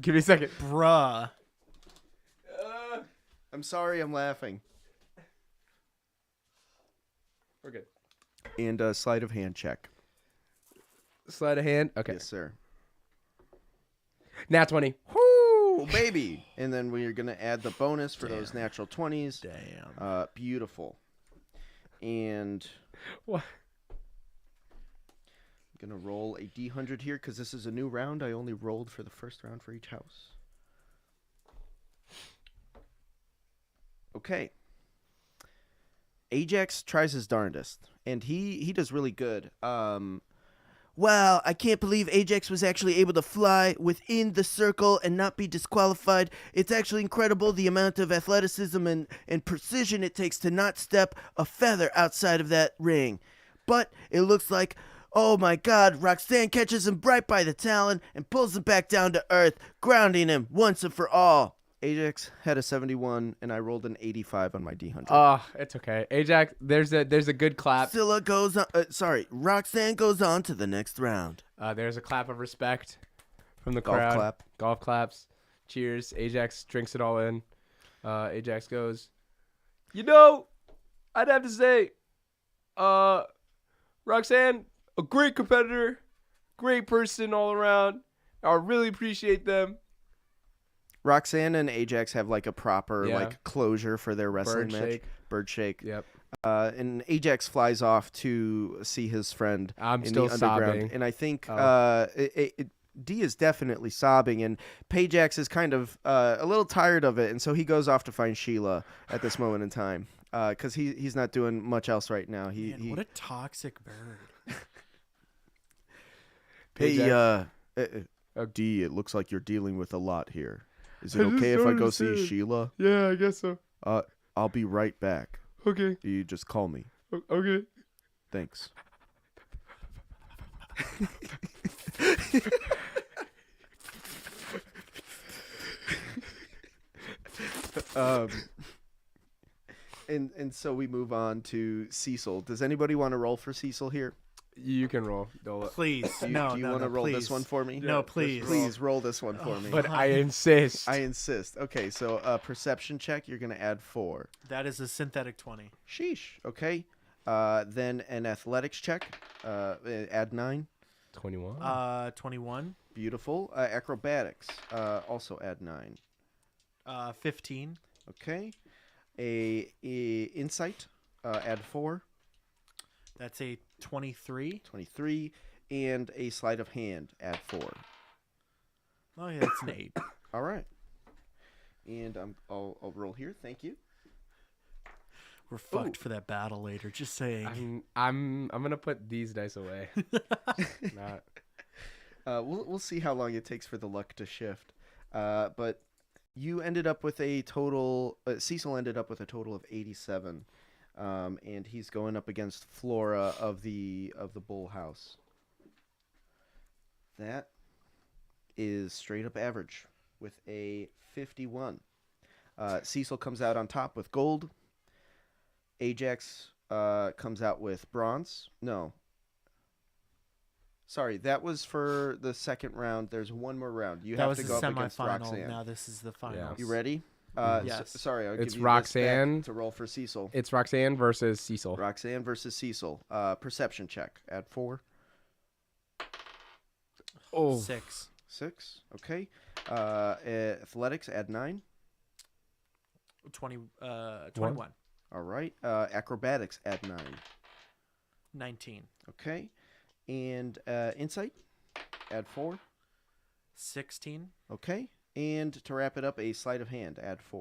Speaker 2: Give me a second.
Speaker 3: Bruh.
Speaker 1: I'm sorry. I'm laughing.
Speaker 2: We're good.
Speaker 1: And sleight of hand check.
Speaker 2: Sleight of hand. Okay.
Speaker 1: Yes, sir.
Speaker 2: Nat 20.
Speaker 1: Woo, baby. And then we're going to add the bonus for those natural 20s.
Speaker 3: Damn.
Speaker 1: Beautiful. And
Speaker 2: What?
Speaker 1: I'm going to roll a D100 here because this is a new round. I only rolled for the first round for each house. Okay. Ajax tries his darndest, and he does really good. Wow, I can't believe Ajax was actually able to fly within the circle and not be disqualified. It's actually incredible the amount of athleticism and precision it takes to not step a feather outside of that ring. But it looks like, oh my god, Roxanne catches him right by the talon and pulls him back down to earth, grounding him once and for all. Ajax had a 71, and I rolled an 85 on my D100.
Speaker 2: Oh, it's okay. Ajax, there's a good clap.
Speaker 1: Scylla goes on. Roxanne goes on to the next round.
Speaker 2: There's a clap of respect from the
Speaker 1: Golf
Speaker 2: crowd.
Speaker 1: clap.
Speaker 2: Golf claps. Cheers. Ajax drinks it all in. Ajax goes, I'd have to say, Roxanne, a great competitor, great person all around. I really appreciate them.
Speaker 1: Roxanne and Ajax have like a proper
Speaker 2: Yeah.
Speaker 1: like closure for their wrestling
Speaker 2: Bird
Speaker 1: match.
Speaker 2: shake.
Speaker 1: Bird shake.
Speaker 2: Yep.
Speaker 1: And Ajax flies off to see his friend
Speaker 2: I'm
Speaker 1: in
Speaker 2: still
Speaker 1: the underground.
Speaker 2: sobbing.
Speaker 1: And I think
Speaker 2: Oh.
Speaker 1: D is definitely sobbing, and Pajax is kind of a little tired of it, and so he goes off to find Sheila at this moment in time because he's not doing much else right now.
Speaker 3: Man, what a toxic bird.
Speaker 2: Pajax.
Speaker 1: D, it looks like you're dealing with a lot here. Is it okay if I go see Sheila?
Speaker 2: Yeah, I guess so.
Speaker 1: I'll be right back.
Speaker 2: Okay.
Speaker 1: You just call me.
Speaker 2: Okay.
Speaker 1: Thanks. And so we move on to Cecil. Does anybody want to roll for Cecil here?
Speaker 2: You can roll, Dola.
Speaker 3: Please.
Speaker 1: Do you,
Speaker 3: no,
Speaker 1: do you
Speaker 3: no,
Speaker 1: want to
Speaker 3: no,
Speaker 1: roll
Speaker 3: please.
Speaker 1: this one for me?
Speaker 3: No, please.
Speaker 1: Please roll this one for me.
Speaker 2: But I insist.
Speaker 1: I insist. Okay, so perception check. You're gonna add 4.
Speaker 3: That is a synthetic 20.
Speaker 1: Sheesh. Okay. Then an athletics check. Add 9.
Speaker 2: 21.
Speaker 3: 21.
Speaker 1: Beautiful. Acrobatics. Also add 9.
Speaker 3: 15.
Speaker 1: Okay. A insight. Add 4.
Speaker 3: That's a 23.
Speaker 1: 23. And a sleight of hand. Add 4.
Speaker 3: Oh yeah, that's an 8.
Speaker 1: All right. And I'll roll here. Thank you.
Speaker 3: We're fucked for that battle later. Just saying.
Speaker 2: I'm gonna put these dice away. Not.
Speaker 1: We'll see how long it takes for the luck to shift. But you ended up with a total. Cecil ended up with a total of 87, and he's going up against Flora of the Bull House. That is straight up average with a 51. Cecil comes out on top with gold. Ajax comes out with bronze. No. Sorry, that was for the second round. There's one more round. You
Speaker 3: that
Speaker 1: have
Speaker 3: was
Speaker 1: to
Speaker 3: the
Speaker 1: go up against
Speaker 3: semifinal.
Speaker 1: Roxanne.
Speaker 3: Now this is the final.
Speaker 1: You ready?
Speaker 3: Yes.
Speaker 1: Sorry, I'll
Speaker 2: It's
Speaker 1: give you
Speaker 2: Roxanne.
Speaker 1: this back to roll for Cecil.
Speaker 2: It's Roxanne versus Cecil.
Speaker 1: Roxanne versus Cecil. Perception check. Add 4.
Speaker 2: Oh.
Speaker 3: 6.
Speaker 1: 6. Okay. Athletics. Add 9.
Speaker 3: 21.
Speaker 1: All right. Acrobatics. Add 9.
Speaker 3: 19.
Speaker 1: Okay. And insight. Add 4.
Speaker 3: 16.
Speaker 1: Okay. And to wrap it up, a sleight of hand. Add 4.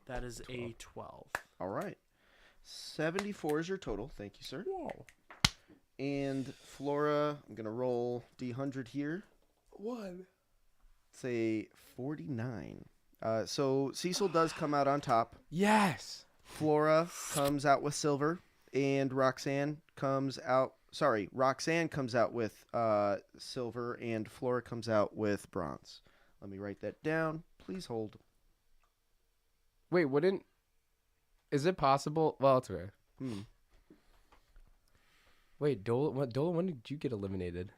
Speaker 3: That is a 12.
Speaker 1: All right. 74 is your total. Thank you, sir.
Speaker 2: Whoa.
Speaker 1: And Flora, I'm going to roll D100 here.
Speaker 2: 1.
Speaker 1: It's a 49. So Cecil does come out on top.
Speaker 2: Yes.
Speaker 1: Flora comes out with silver. And Roxanne comes out with silver. And Flora comes out with bronze. Let me write that down. Please hold.
Speaker 2: Wait, is it possible? Well, it's okay. Wait, Dola, when did you get eliminated?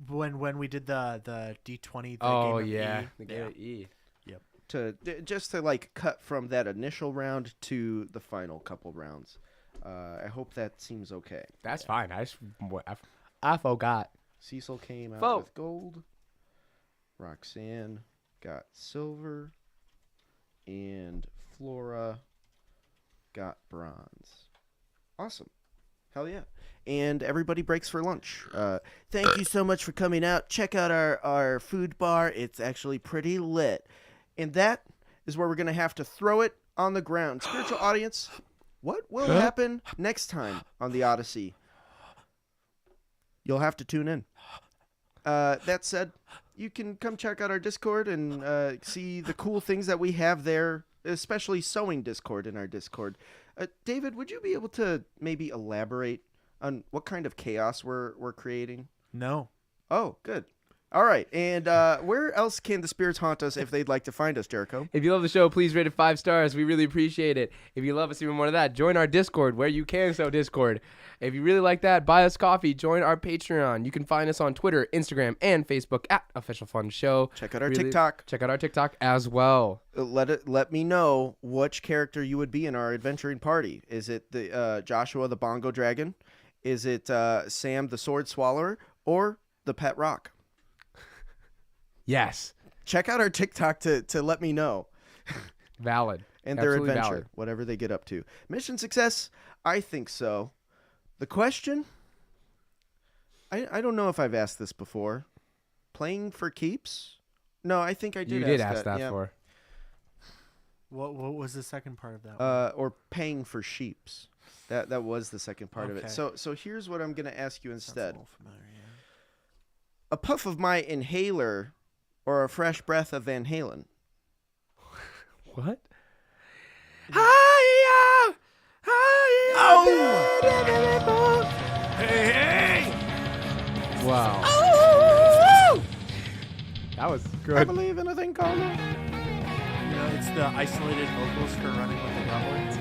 Speaker 3: When we did the D20. The
Speaker 2: Oh,
Speaker 3: game of
Speaker 2: yeah.
Speaker 3: E.
Speaker 2: The game of E.
Speaker 1: Just to like cut from that initial round to the final couple rounds. I hope that seems okay.
Speaker 2: That's fine. I forgot.
Speaker 1: Cecil came out
Speaker 2: Vote.
Speaker 1: with gold. Roxanne got silver. And Flora got bronze. Awesome. Hell yeah. And everybody breaks for lunch. Thank you so much for coming out. Check out our food bar. It's actually pretty lit. And that is where we're going to have to throw it on the ground. Spiritual audience, what will happen next time on the Odyssey? you'll have to tune in. That said, you can come check out our Discord and see the cool things that we have there, especially sewing Discord in our Discord. David, would you be able to maybe elaborate on what kind of chaos we're creating?
Speaker 3: No.
Speaker 1: Oh, good. All right, and where else can the spirits haunt us if they'd like to find us, Jericho?
Speaker 2: If you love the show, please rate it 5 stars. We really appreciate it. If you love us even more than that, join our Discord where you can sow Discord. If you really like that, buy us coffee. Join our Patreon. You can find us on Twitter, Instagram, and Facebook at Official Fun Show.
Speaker 1: Check out our TikTok.
Speaker 2: Check out our TikTok as well.
Speaker 1: Let me know which character you would be in our adventuring party. Is it the Joshua the Bongo Dragon? Is it Sam the Sword Swallower? Or the Pet Rock?
Speaker 2: Yes.
Speaker 1: Check out our TikTok to let me know.
Speaker 2: Valid.
Speaker 1: And their
Speaker 2: Absolutely
Speaker 1: adventure,
Speaker 2: valid.
Speaker 1: whatever they get up to. Mission success? I think so. The question? I don't know if I've asked this before. Playing for keeps? No, I think I did.
Speaker 2: You did ask that
Speaker 1: yeah.
Speaker 2: for.
Speaker 3: What was the second part of that?
Speaker 1: Or paying for sheeps. That was the second part of it.
Speaker 3: Okay.
Speaker 1: So here's what I'm gonna ask you
Speaker 3: Sounds a
Speaker 1: instead.
Speaker 3: little familiar, yeah.
Speaker 1: A puff of my inhaler, or a fresh breath of Van Halen.
Speaker 2: What?
Speaker 1: Oh!
Speaker 3: Hey!
Speaker 2: Wow. That was
Speaker 1: I
Speaker 2: good.
Speaker 1: believe in a thing called love.
Speaker 3: You know, it's the isolated vocals for Running with the Gremlins.